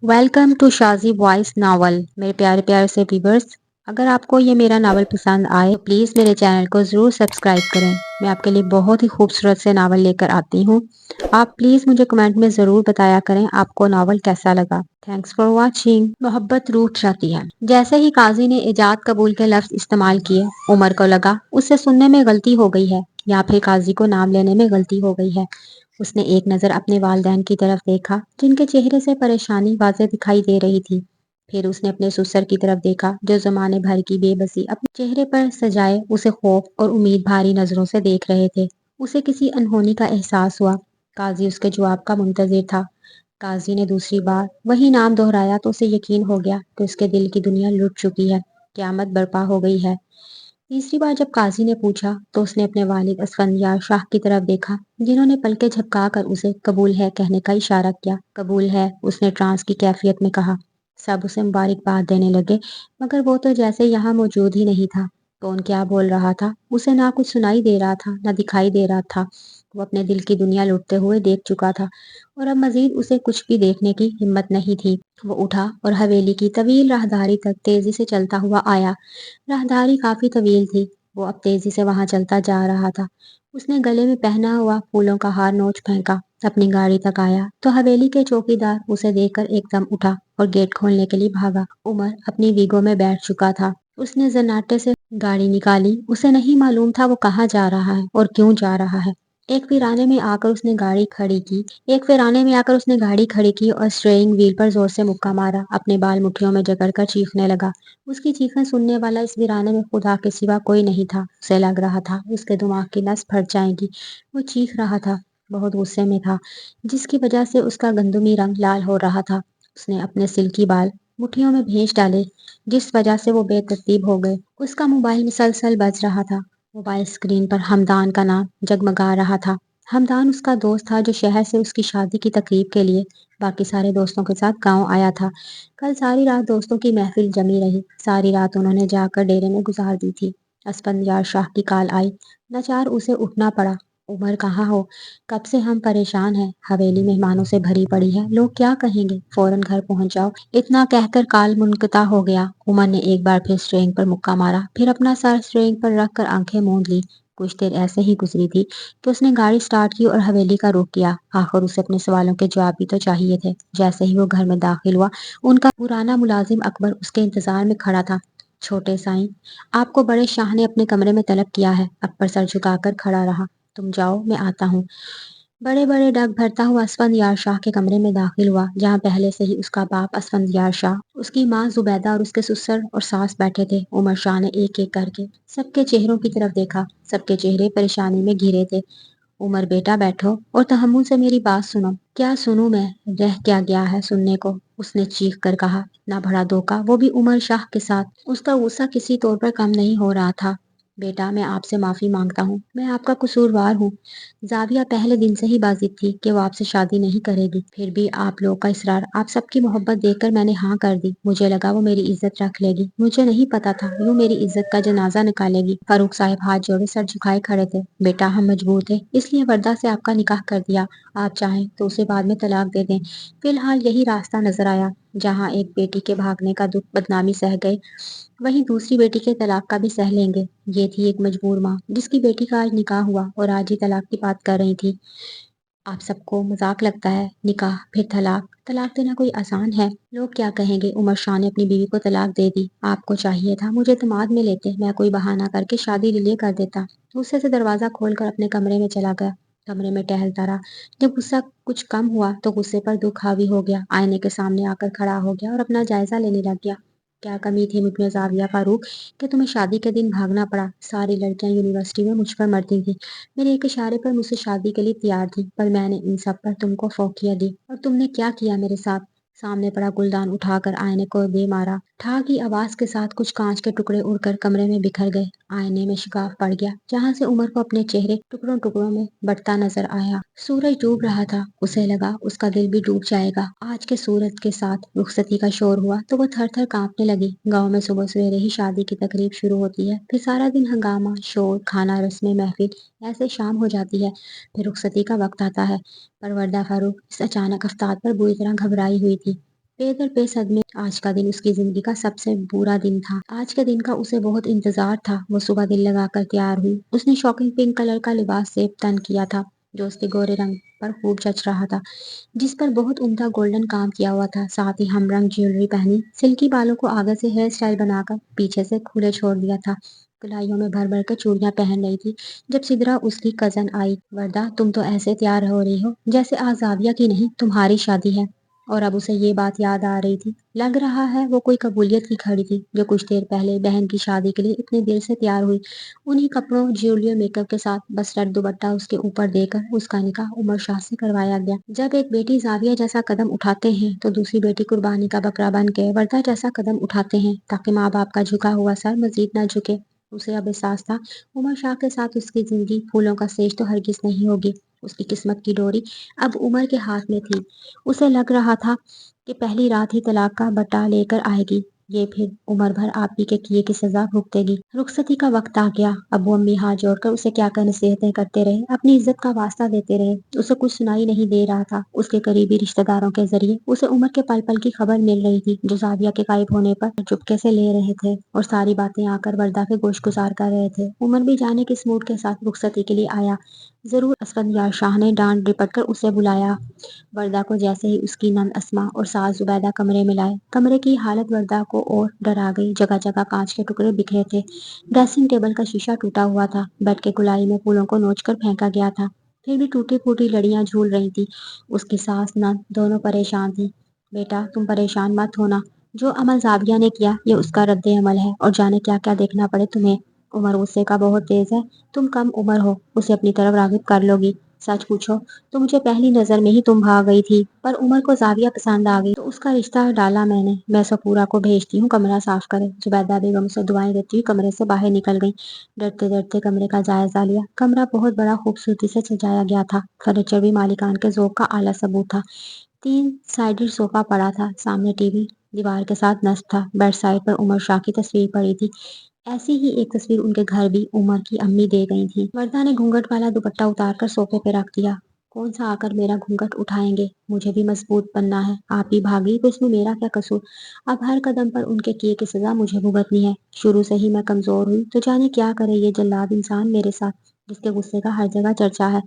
Welcome to Shazi voice novel. मेरे प्यारे प्यारे से व्यूवर्स, अगर आपको ये मेरा नावल पसंद आए तो प्लीज़ मेरे चैनल को ज़रूर सब्सक्राइब करें। मैं आपके लिए बहुत ही खूबसूरत से नावल लेकर आती हूँ। आप प्लीज़ मुझे कमेंट में ज़रूर बताया करें आपको नावल कैसा लगा। Thanks for watching. मोहब्बत रूठ जाती है। जैसे ही काजी ने इजाद कबूल के लफ्ज़ इस्तेमाल किए, उमर को लगा उससे सुनने में गलती हो गई है या फिर काजी को नाम लेने में गलती हो गई है। उसने एक नज़र अपने वालिदैन की तरफ देखा जिनके चेहरे से परेशानी वाज़ेह दिखाई दे रही थी। फिर उसने अपने ससुर की तरफ देखा जो ज़माने भर की बेबसी अपने चेहरे पर सजाए उसे खौफ और उम्मीद भारी नज़रों से देख रहे थे। उसे किसी अनहोनी का एहसास हुआ। काजी उसके जवाब का मुंतज़िर था। काजी ने दूसरी बार वही नाम दोहराया तो उसे यकीन हो गया कि उसके दिल की दुनिया लुट चुकी है, क़यामत बर्पा हो गई है। तीसरी बार जब काजी ने पूछा तो उसने अपने वालिद असफंदियार शाह की तरफ देखा जिन्होंने पलके झपकाकर उसे कबूल है कहने का इशारा किया। कबूल है, उसने ट्रांस की कैफियत में कहा। सब उसे मुबारकबाद देने लगे मगर वो तो जैसे यहाँ मौजूद ही नहीं था। कौन क्या बोल रहा था उसे ना कुछ सुनाई दे रहा था ना दिखाई दे रहा था। वो अपने दिल की दुनिया लुटते हुए देख चुका था और अब मजीद उसे कुछ भी देखने की हिम्मत नहीं थी। वो उठा और हवेली की तवील राहदारी तक तेजी से चलता हुआ आया। राहदारी काफी तवील थी। वो अब तेजी से वहां चलता जा रहा था। उसने गले में पहना हुआ फूलों का हार नोच फेंका। अपनी गाड़ी तक आया तो हवेली के चौकीदार उसे देखकर एकदम उठा और गेट खोलने के लिए भागा। उमर अपनी वीगो में बैठ चुका था। उसने जन्नाटे से गाड़ी निकाली। उसे नहीं मालूम था वो कहाँ जा रहा है और क्यों जा रहा है। एक वीराने में आकर उसने गाड़ी खड़ी की एक वीराने में आकर उसने गाड़ी खड़ी की और स्टीयरिंग व्हील पर जोर से मुक्का मारा। अपने बाल मुट्ठियों में जकड़कर चीखने लगा। उसकी चीखें सुनने वाला इस वीराने में खुदा के सिवा कोई नहीं था। उसे लग रहा था उसके दिमाग की नस फट जाएगी। वो चीख रहा था, बहुत गुस्से में था, जिसकी वजह से उसका गंदुमी रंग लाल हो रहा था। उसने अपने सिल्की बाल मुट्ठियों में भींच डाले जिस वजह से वो बेतरतीब हो गए। उसका मोबाइल मुसलसल बज रहा था। मोबाइल स्क्रीन पर हमदान का नाम जगमगा रहा था। हमदान उसका दोस्त था जो शहर से उसकी शादी की तकरीब के लिए बाकी सारे दोस्तों के साथ गांव आया था। कल सारी रात दोस्तों की महफिल जमी रही। सारी रात उन्होंने जाकर डेरे में गुजार दी थी। अस्पंदियार शाह की काल आई। लाचार उसे उठना पड़ा। उमर कहाँ हो? कब से हम परेशान हैं। हवेली मेहमानों से भरी पड़ी है। लोग क्या कहेंगे? फौरन घर पहुंच जाओ। इतना कहकर काल मुनकता हो गया। उमर ने एक बार फिर स्ट्रिंग पर मुक्का मारा, फिर अपना सर स्ट्रिंग पर रखकर आंखें मूंद ली। कुछ देर ऐसे ही गुजरी थी कि उसने गाड़ी स्टार्ट की और हवेली का रुख किया। आखिर उसे अपने सवालों के जवाब भी तो चाहिए थे। जैसे ही वो घर में दाखिल हुआ, उनका पुराना मुलाजिम अकबर उसके इंतजार में खड़ा था। छोटे साईं, आपको बड़े शाह ने अपने कमरे में तलब किया है। अकबर सर झुकाकर खड़ा रहा। तुम जाओ, मैं आता हूँ। बड़े बड़े डग भरता हुआ असफंदियार शाह के कमरे में दाखिल हुआ जहाँ पहले से ही उसका बाप असफंदियार शाह, उसकी माँ जुबैदा और उसके ससुर और सास बैठे थे। उमर शाह ने एक एक करके सबके चेहरों की तरफ देखा। सबके चेहरे परेशानी में घिरे थे। उमर बेटा बैठो और तहम्मुल से मेरी बात सुनो। क्या सुनूं मैं? रह क्या गया है सुनने को? उसने चीख कर कहा। ना बड़ा धोखा, वो भी उमर शाह के साथ। उसका गुस्सा किसी तौर पर कम नहीं हो रहा था। बेटा, मैं आपसे माफी मांगता हूँ। मैं आपका कसूरवार हूँ। जाविया पहले दिन से ही बाजिद थी कि वो आपसे शादी नहीं करेगी। फिर भी आप लोग का इसरार, आप सबकी मोहब्बत देखकर मैंने हाँ कर दी। मुझे लगा वो मेरी इज्जत रख लेगी। मुझे नहीं पता था यूं मेरी इज्जत का जनाजा निकालेगी। फारूक साहब हाथ जोड़े सर झुकाए खड़े थे। बेटा, हम मजबूर थे इसलिए वर्दा से आपका निकाह कर दिया। आप चाहें तो उसे बाद में तलाक दे दें। फिलहाल यही रास्ता नजर आया। जहाँ एक बेटी के भागने का दुख बदनामी सह गए, वहीं दूसरी बेटी के तलाक का भी सह लेंगे। ये थी एक मजबूर माँ जिसकी बेटी का आज निकाह हुआ और आज ही तलाक की बात कर रही थी। आप सबको मजाक लगता है? निकाह फिर तलाक। तलाक देना कोई आसान है? लोग क्या कहेंगे? उमर शाह ने अपनी बीवी को तलाक दे दी। आपको चाहिए था मुझे दामाद में लेते, मैं कोई बहाना करके शादी डिले कर देता। गुस्से से दरवाजा खोलकर अपने कमरे में चला गया। कमरे में टहलता रहा। जब गुस्सा कुछ कम हुआ तो गुस्से पर दुख हावी हो गया। आईने के सामने आकर खड़ा हो गया और अपना जायजा लेने लग गया। क्या कमी थी मुझ में जाविया फारूक कि तुम्हें शादी के दिन भागना पड़ा? सारी लड़कियां यूनिवर्सिटी में मुझ पर मरती थी। मेरे एक इशारे पर मुझसे शादी के लिए तैयार थी, पर मैंने इन सब पर तुमको फौकिया दी। और तुमने क्या किया मेरे साथ? सामने पड़ा गुलदान उठाकर आईने को दे मारा। ठा की आवाज के साथ कुछ कांच के टुकड़े उड़कर कमरे में बिखर गए। आईने में शिकाफ पड़ गया जहां से उमर को अपने चेहरे टुकड़ों टुकड़ों में बटता नजर आया। सूरज डूब रहा था। उसे लगा उसका दिल भी डूब जाएगा। आज के सूरज के साथ रुखसती का शोर हुआ तो वो थर थर कांपने लगी। गांव में सुबह सवेरे ही शादी की तकरीब शुरू होती है, फिर सारा दिन हंगामा, शोर, खाना, रस्में, महफिल, ऐसे शाम हो जाती है। फिर रुखसती का वक्त आता है। पर वर्दा फारूक इस अचानक अफ्तार पर बुरी तरह घबराई हुई थी। बेदर बेसदमे आज का दिन उसकी जिंदगी का सबसे बुरा दिन था। आज के दिन का उसे बहुत इंतजार था। वो सुबह दिल लगाकर तैयार हुई। उसने शॉकिंग पिंक कलर का लिबास सेब तन किया था जो उसके गोरे रंग पर खूब जच रहा था, जिस पर बहुत उम्दा गोल्डन काम किया हुआ था। साथ ही हमरंग ज्वेलरी पहनी, सिल्की बालों को आगे से हेयर स्टाइल बनाकर पीछे से खुले छोड़ दिया था। कलाइयों में भर भर कर चूड़ियां पहन रही थी। जब सिदरा उसकी कजन आई, वर्दा तुम तो ऐसे तैयार हो रही हो जैसे आज जाविया की नहीं तुम्हारी शादी है। और अब उसे ये बात याद आ रही थी। लग रहा है वो कोई कबूलियत की घड़ी थी जो कुछ देर पहले बहन की शादी के लिए इतनी देर से तैयार हुई। उन्हीं कपड़ों, ज्वेलरी और मेकअप के साथ बस रेड दुपट्टा उसके ऊपर देकर उसका निकाह उमर शाह से करवाया गया। जब एक बेटी जाविया जैसा कदम उठाते हैं तो दूसरी बेटी कुर्बानी का बकरा बन के वर्दा जैसा कदम उठाते हैं ताकि माँ बाप का झुका हुआ सर मजीद न झुके। उसे अब एहसास था उमर शाह के साथ उसकी जिंदगी फूलों का सेज तो हरगिज नहीं होगी। उसकी किस्मत की डोरी अब उमर के हाथ में थी। उसे लग रहा था कि पहली रात ही तलाक का बट्टा लेकर आएगी। ये फिर उम्र भर आप ही के किए की सजा भुगतेगी। रुखसती का वक्त आ गया। अबू अम्मी हाथ जोड़कर उसे क्या कर नसीहतें करते रहे, अपनी इज्जत का वास्ता देते रहे। उसे कुछ सुनाई नहीं दे रहा था। उसके करीबी रिश्तेदारों के जरिए उसे उमर के पल पल की खबर मिल रही थी जो जाविया के गायब होने पर चुपके से ले रहे थे और सारी बातें आकर वर्दा के गोश गुजार कर रहे थे। उमर भी जाने किस मूड के साथ रुखसती के लिए आया। जरूर असफद यार शाह ने डांट डिपट कर उसे बुलाया। वर्दा को जैसे ही उसकी नंद अस्मा और सास जुबैदा कमरे में लाए, कमरे की हालत वर्दा को और डरा गई। जगह जगह कांच के टुकड़े बिखरे थे, ड्रेसिंग टेबल का शीशा टूटा हुआ था, बेड के गुलाई में फूलों को नोच कर फेंका गया था। फिर भी टूटी फूटी लड़ियां झूल रही थी। उसकी सास नंद दोनों परेशान थी। बेटा तुम परेशान मत होना, जो अमल जाविया ने किया ये उसका रद्द अमल है और जाने क्या क्या देखना पड़े तुम्हें। उमर गुस्से का बहुत तेज है। तुम कम उम्र हो, उसे अपनी तरफ रागिब कर लोगी। सच पूछो तो मुझे पहली नजर में ही तुम भाग गई थी, पर उमर को जाविया पसंद आ गई तो उसका रिश्ता डाला मैंने। मैं सपूरा को भेजती हूँ कमरा साफ करे। जुबैदा बेगम उसे दुआएं देती हुई कमरे से बाहर निकल गई। डरते डरते कमरे का जायजा लिया। कमरा बहुत बड़ा खूबसूरती से सजाया गया था। फर्नीचर भी मालिकान के ज़ौक का आला सबूत था। 3 साइडेड सोफा पड़ा था, सामने टीवी दीवार के साथ नस्ब था। बेड साइड पर उमर शाह की तस्वीर पड़ी थी। ऐसी ही एक तस्वीर उनके घर भी उमर की अम्मी दे गई थी। वर्दा ने घूंघट वाला दुपट्टा उतारकर सोफे पे रख दिया। कौन सा आकर मेरा घूंघट उठाएंगे, मुझे भी मजबूत बनना है। आप ही भागी तो इसमें मेरा क्या कसूर। अब हर कदम पर उनके किए की सजा मुझे भुगतनी है। शुरू से ही मैं कमजोर हुई तो जाने क्या करे ये जल्लाद इंसान मेरे साथ, जिसके गुस्से का हर जगह चर्चा है।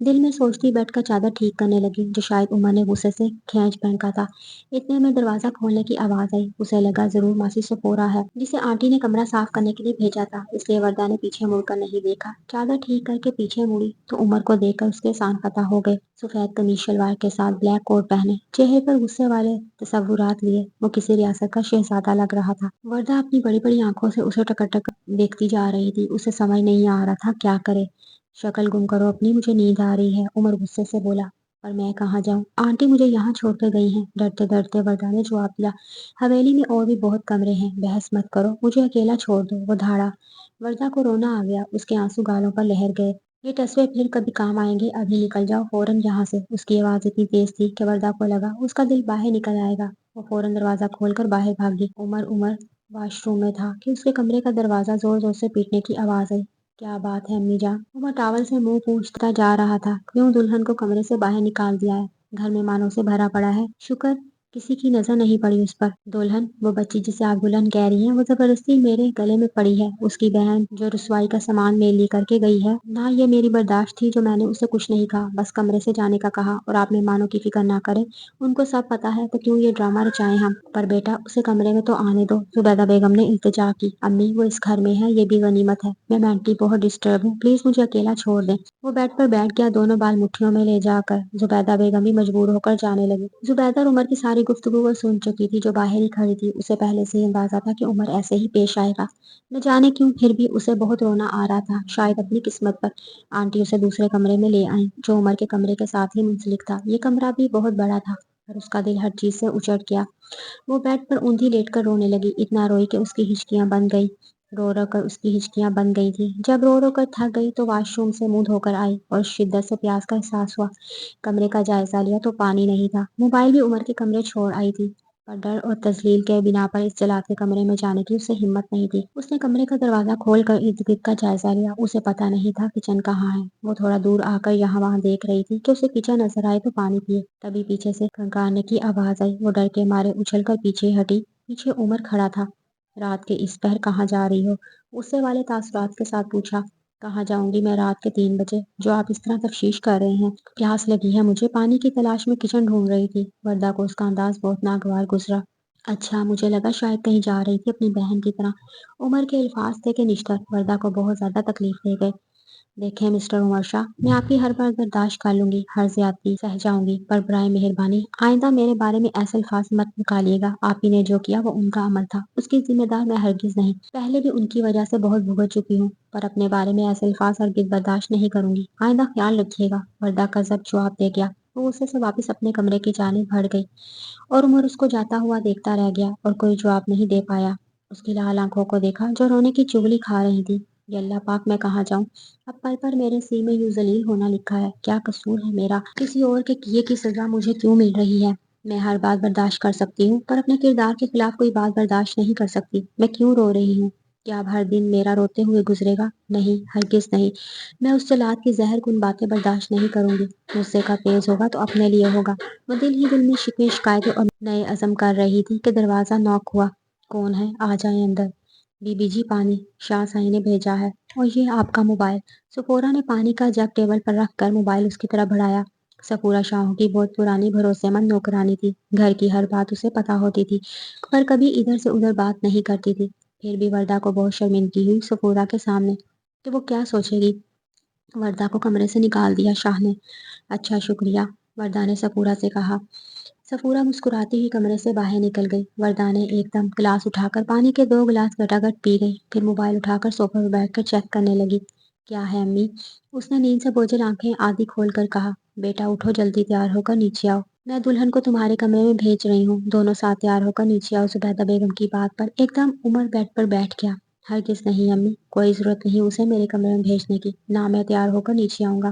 दिल में सोचती बैठकर चादर ठीक करने लगी जो शायद उमर ने गुस्से से खींच फेंका था। इतने में दरवाजा खोलने की आवाज आई। उसे लगा जरूर मासी सपोरा है जिसे आंटी ने कमरा साफ करने के लिए भेजा था, इसलिए वर्दा ने पीछे मुड़कर नहीं देखा। चादर ठीक करके पीछे मुड़ी तो उमर को देखकर उसके सान फता हो गए। सफेद कमीज शलवार के साथ ब्लैक कोट पहने, चेहरे पर गुस्से वाले तसव्वुरात लिए वो किसी रियासत का शहजादा लग रहा था। वर्दा अपनी बड़ी बड़ी आंखों से उसे टकटक देखती जा रही थी। उसे समझ नहीं आ रहा था क्या करे। शक्ल गुम करो अपनी, मुझे नींद आ रही है, उमर गुस्से से बोला। पर मैं कहाँ जाऊं, आंटी मुझे यहाँ छोड़कर गई हैं, डरते डरते वर्दा ने जवाब दिया। हवेली में और भी बहुत कमरे हैं, बहस मत करो, मुझे अकेला छोड़ दो। वो धाड़ा। वर्दा को रोना आ गया, उसके आंसू गालों पर लहर गए। ये टसवे फिर कभी काम आएंगे, अभी निकल जाओ फौरन यहाँ से। उसकी आवाज इतनी तेज थी कि वर्दा को लगा उसका दिल बाहर निकल आएगा। वो फौरन दरवाजा खोलकर बाहर भागी। उमर उमर वॉशरूम में था कि उसके कमरे का दरवाजा जोर जोर से पीटने की आवाज आई। क्या बात है अम्मी जान। उमर टावल से मुंह पूंछता जा रहा था। क्यों दुल्हन को कमरे से बाहर निकाल दिया है, घर मेहमानों से भरा पड़ा है। शुक्र किसी की नजर नहीं पड़ी उस पर। दुल्हन वो बच्ची जिसे आप दुल्हन कह रही हैं वो जबरदस्ती मेरे गले में पड़ी है। उसकी बहन जो रुसवाई का सामान मेल करके गई है ना, ये मेरी बर्दाश्त थी जो मैंने उसे कुछ नहीं कहा, बस कमरे से जाने का कहा। और आप मेहमानों की फिक्र ना करें, उनको सब पता है तो क्यों ये ड्रामा रचाएं हम। पर बेटा उसे कमरे में तो आने दो। जुबैदा बेगम ने इल्तिजा की। अम्मी वो इस घर में है, ये भी गनीमत है। मैं मेंटली बहुत डिस्टर्ब हूँ, प्लीज मुझे अकेला छोड़ दें। वो बेड पर बैठ गया, दोनों बाल मुट्ठियों में ले जाकर। जुबैदा बेगम भी मजबूर होकर जाने लगी। जुबैदा उमर की सारी गुफ्तगू वो सुन चुकी थी जो बाहर ही खड़ी थी। उसे पहले से ही अंदाजा था कि उमर ऐसे ही पेश आएगा। न जाने क्यों फिर भी उसे बहुत रोना आ रहा था, शायद अपनी किस्मत पर। आंटी उसे दूसरे कमरे में ले आई जो उमर के कमरे के साथ ही मुंसलिक था। ये कमरा भी बहुत बड़ा था पर उसका दिल हर चीज से उचट गया। वो बेड पर ऊंधी लेटकर रोने लगी, इतना रोई कि उसकी हिचकियां बन गई। रो रो कर उसकी हिचकियां बन गई थी। जब रो रो कर थक गई तो वॉशरूम से मुंह धोकर आई और शिद्दत से प्यास का एहसास हुआ। कमरे का जायजा लिया तो पानी नहीं था। मोबाइल भी उमर के कमरे छोड़ आई थी। پر ڈر اور تذلیل کے بنا پر اس جلاد کے کمرے میں جانے کی اسے ہمت نہیں تھی۔ اس نے کمرے کا دروازہ کھول کر ارد گرد کا جائزہ لیا۔ اسے پتا نہیں تھا کچن کہاں ہے۔ وہ تھوڑا دور آ کر یہاں وہاں دیکھ رہی تھی کہ اسے کچن نظر آئے تو پانی پیے۔ تبھی پیچھے سے کھنکانے کی آواز آئی۔ وہ ڈر کے مارے اچھل کر پیچھے ہٹی۔ پیچھے عمر کھڑا تھا۔ رات کے اس پہر کہاں جا رہی ہو؟ غصے والے تاثرات کے ساتھ پوچھا۔ کہاں جاؤں گی میں رات کے 3 بجے جو آپ اس طرح تفتیش کر رہے ہیں؟ پیاس لگی ہے مجھے، پانی کی تلاش میں کچن ڈھونڈ رہی تھی۔ وردہ کو اس کا انداز بہت ناگوار گزرا۔ اچھا، مجھے لگا شاید کہیں جا رہی تھی اپنی بہن کی طرح۔ عمر کے الفاظ تھے کہ نشتر وردہ کو بہت زیادہ تکلیف دے گئے۔ دیکھیں مسٹر عمر شاہ، میں آپ کی ہر بات برداشت کر لوں گی، ہر زیادتی سہ جاؤں گی، پر برائے مہربانی آئندہ میرے بارے میں ایسے الفاظ مت نکالیے گا۔ آپ ہی نے جو کیا وہ ان کا عمل تھا، اس کی ذمہ دار میں ہرگز نہیں۔ پہلے بھی ان کی وجہ سے بہت بھگت چکی ہوں، پر اپنے بارے میں ایسے الفاظ ہرگز برداشت نہیں کروں گی۔ آئندہ خیال رکھیے گا۔ وردہ کا ضبط جواب دے گیا۔ وہ غصے سے واپس اپنے کمرے کی جانب بڑھ گئی اور عمر اس کو جاتا ہوا دیکھتا رہ گیا اور کوئی جواب نہیں دے پایا۔ اس کی لال آنکھوں کو دیکھا جو رونے کی چغلی کھا رہی تھی۔ یا اللہ پاک، میں کہاں جاؤں؟ اب پل پر میرے سی میں یوں ذلیل ہونا لکھا ہے۔ کیا قصور ہے میرا؟ کسی اور کے کیے کی سزا مجھے کیوں مل رہی ہے؟ میں ہر بات برداشت کر سکتی ہوں، پر اپنے کردار کے خلاف کوئی بات برداشت نہیں کر سکتی۔ میں کیوں رو رہی ہوں؟ کیا اب ہر دن میرا روتے ہوئے گزرے گا؟ نہیں، ہرگز نہیں۔ میں اس جلاد کی زہر کن باتیں برداشت نہیں کروں گی۔ غصے کا تیز ہوگا تو اپنے لیے ہوگا۔ وہ دل ہی دل میں شکوے شکایتیں اور نئے عزم کر رہی تھی کہ دروازہ نوک ہوا۔ کون ہے؟ آ جائیں اندر۔ بی بی جی پانی شاہ سائی نے بھیجا ہے، اور یہ آپ کا موبائل۔ سفورہ نے پانی کا جگ ٹیبل پر رکھ کر موبائل اس کی طرف بڑھایا۔ سفورہ شاہوں کی بہت پرانی بھروسے مند نوکرانی تھی۔ گھر کی ہر بات اسے پتا ہوتی تھی، پر کبھی ادھر سے ادھر بات نہیں کرتی تھی۔ پھر بھی وردہ کو بہت شرمندگی ہوئی سفورہ کے سامنے کہ وہ کیا سوچے گی۔ وردہ کو کمرے سے نکال دیا شاہ نے۔ اچھا شکریہ، وردہ نے سفورہ سے کہا۔ سفورہ مسکراتی ہی کمرے سے باہر نکل گئی۔ وردہ نے ایک دم گلاس اٹھا کر پانی کے 2 گلاس گٹاگٹ پی گئی، پھر موبائل اٹھا کر صوفے پر بیٹھ کر چیک کرنے لگی۔ کیا ہے امی؟ اس نے نیند سے بوجھل آنکھیں آدھی کھول کر کہا۔ بیٹا اٹھو، جلدی تیار ہو کر نیچے آؤ۔ میں دلہن کو تمہارے کمرے میں بھیج رہی ہوں، دونوں ساتھ تیار ہو کر نیچے آؤ۔ زبیدہ بیگم کی بات پر ایک دم عمر بیڈ پر بیٹھ گیا۔ ہرگز نہیں امی، کوئی ضرورت نہیں اسے میرے کمرے میں بھیجنے کی، نہ میں تیار ہو کر نیچے آؤں گا۔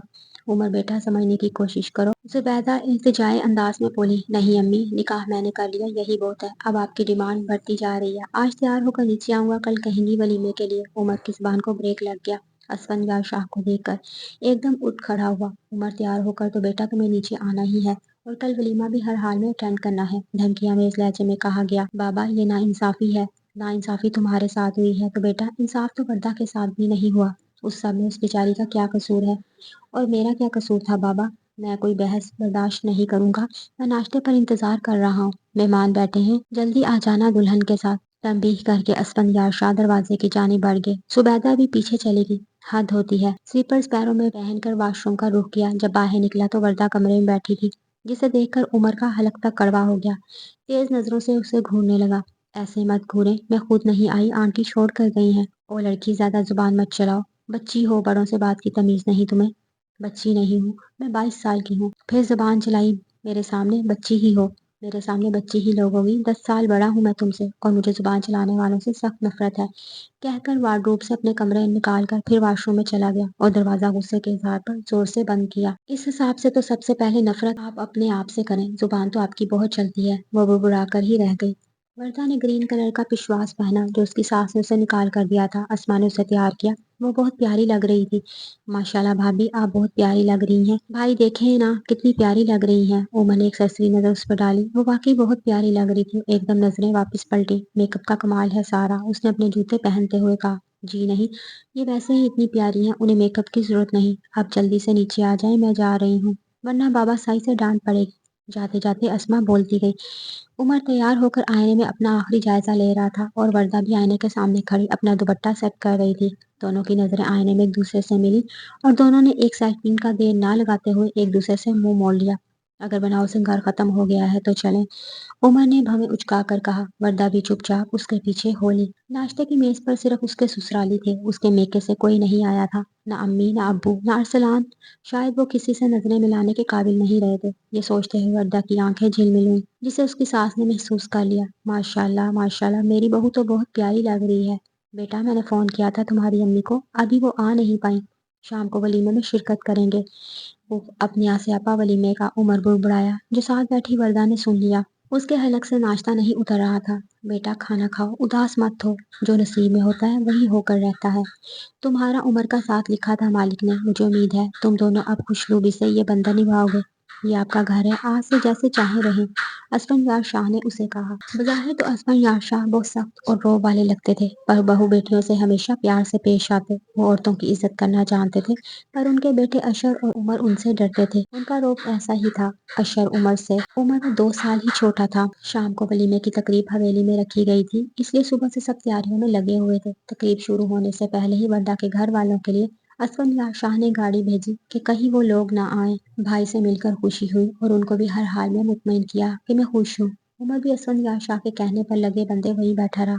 عمر بیٹا سمجھنے کی کوشش کرو۔ زبیدہ التجائی انداز میں بولی۔ نہیں امی، نکاح میں نے کر لیا، یہی بہت ہے۔ اب آپ کی ڈیمانڈ بڑھتی جا رہی ہے۔ آج تیار ہو کر نیچے آؤں گا، کل کہیں گی ولیمے کے لیے۔ عمر کی زبان کو بریک لگ گیا۔ اسفندیار شاہ کو دیکھ کر ایک دم اٹھ کھڑا ہوا۔ عمر تیار ہو کر تو بیٹا تمہیں نیچے آنا ہی ہے، اور کل ولیمہ بھی ہر حال میں اٹینڈ کرنا ہے، دھمکیاں میں اس لہجے میں کہا گیا۔ بابا، یہ ناانصافی ہے۔ ناانصافی تمہارے ساتھ ہوئی ہے تو بیٹا انصاف تو وردہ کے ساتھ بھی نہیں ہوا۔ اس سب میں اس بیچاری کا کیا قصور ہے؟ اور میرا کیا قصور تھا بابا؟ میں کوئی بحث برداشت نہیں کروں گا۔ میں ناشتے پر انتظار کر رہا ہوں، مہمان بیٹھے ہیں، جلدی آ جانا دلہن کے ساتھ۔ تنبیہ کر کے اسفندیار شاہ دروازے کی جانب بڑھ گئے۔ زبیدہ بھی پیچھے چلی گئی۔ حد ہوتی ہے۔ سلیپرز پیروں میں پہن کر واش روم کا رخ کیا۔ جب باہر نکلا تو وردہ کمرے میں بیٹھی تھی، جسے دیکھ کر عمر کا حلق تک کڑوا ہو گیا۔ تیز نظروں سے اسے گھورنے لگا۔ ایسے مت گھوریں، میں خود نہیں آئی، آنٹی چھوڑ کر گئی ہیں۔ او لڑکی، زیادہ زبان مت چلاؤ، بچی ہو، بڑوں سے بات کی تمیز نہیں تمہیں؟ بچی نہیں ہوں، میں 22 سال کی ہوں۔ پھر زبان چلائی، میرے سامنے بچی ہی ہو، میرے سامنے بچی ہی لوگوں گی۔ 10 سال بڑا ہوں میں تم سے، اور مجھے زبان چلانے والوں سے سخت نفرت ہے۔ کہہ کر وارڈروب سے اپنے کمرے نکال کر پھر واش روم میں چلا گیا اور دروازہ غصے کے اظہار پر زور سے بند کیا۔ اس حساب سے تو سب سے پہلے نفرت آپ اپنے آپ سے کریں، زبان تو آپ کی بہت چلتی ہے۔ وہ بڑبڑا کر ہی رہ گئی۔ وردہ نے گرین کلر کا پشواس پہنا جو اس کی ساس نے اسے نکال کر دیا تھا۔ اسما نے اسے تیار کیا۔ وہ بہت پیاری لگ رہی تھی۔ ماشاءاللہ بھابھی، آپ بہت پیاری لگ رہی ہیں۔ بھائی دیکھیں نا کتنی پیاری لگ رہی ہیں۔ عمر نے ایک سرسری نظر اس پر ڈالی۔ وہ واقعی بہت پیاری لگ رہی تھی۔ ایک دم نظریں واپس پلٹی۔ میک اپ کا کمال ہے سارا، اس نے اپنے جوتے پہنتے ہوئے کہا۔ جی نہیں، یہ ویسے ہی اتنی پیاری ہیں، انہیں میک اپ کی ضرورت نہیں۔ اب جلدی سے نیچے آ جائیں، میں جا رہی ہوں، ورنہ بابا سائی سے ڈانٹ پڑے گی۔ جاتے جاتے اسما بولتی گئی۔ عمر تیار ہو کر آئینے میں اپنا آخری جائزہ لے رہا تھا، اور وردہ بھی آئینے کے سامنے کھڑی اپنا دوپٹہ سیٹ کر رہی تھی۔ دونوں کی نظریں آئینے میں ایک دوسرے سے ملی، اور دونوں نے ایک سیکنڈ کا دیر نہ لگاتے ہوئے ایک دوسرے سے منہ موڑ لیا۔ اگر بناؤ سنگار ختم ہو گیا ہے تو چلیں، عمر نے بھویں اچکا کر کہا۔ وردہ بھی چپ چاپ اس کے پیچھے ہو لی۔ ناشتے کی میز پر صرف اس کے سسرالی تھے۔ اس کے میکے سے کوئی نہیں آیا تھا، نہ امی، نہ ابو، نہ ارسلان۔ شاید وہ کسی سے نظریں ملانے کے قابل نہیں رہے تھے۔ یہ سوچتے ہوئے وردہ کی آنکھیں جھلمل ہوئیں، جسے اس کی ساس نے محسوس کر لیا۔ ماشاءاللہ ماشاءاللہ، میری بہو تو بہت پیاری لگ رہی ہے۔ بیٹا، میں نے فون کیا تھا تمہاری امی کو، ابھی وہ آ نہیں پائیں، شام کو ولیمے میں شرکت کریں گے۔ وہ اپنی آسیاپا ولیمے کا عمر بڑبڑایا، جو ساتھ بیٹھی وردہ نے سن لیا۔ उसके हलक से नाश्ता नहीं उतर रहा था। बेटा खाना खाओ, उदास मत हो, जो नसीब में होता है वही होकर रहता है। तुम्हारा उम्र का साथ लिखा था मालिक ने, मुझे उम्मीद है तुम दोनों अब खुशनुबी से ये बंधन निभाओगे। ये आपका घर है, आज से जैसे चाहे रहें। असफंयार शाह ने उसे कहा। बज़ाहिर तो असफंयार शाह बहुत सख्त और रौब वाले लगते थे, पर बहू बेटियों से हमेशा प्यार से पेश आते। वो औरतों की इज्जत करना जानते थे, पर उनके बेटे अशर और उमर उनसे डरते थे। उनका रौब ऐसा ही था। अशर उमर से उम्र में 2 साल ही छोटा था। शाम को वलीमे की तकरीब हवेली में रखी गई थी, इसलिए सुबह से सब तैयारियों में लगे हुए थे। तकरीब शुरू होने से पहले ही वर्दा के घर वालों के लिए असफंयार शाह ने गाड़ी भेजी कि कहीं वो लोग ना आए। भाई से मिलकर खुशी हुई और उनको भी हर हाल में मुतमईन किया कि मैं खुश हूँ। उमर भी असफंयार शाह के कहने पर लगे बंदे वहीं बैठा रहा।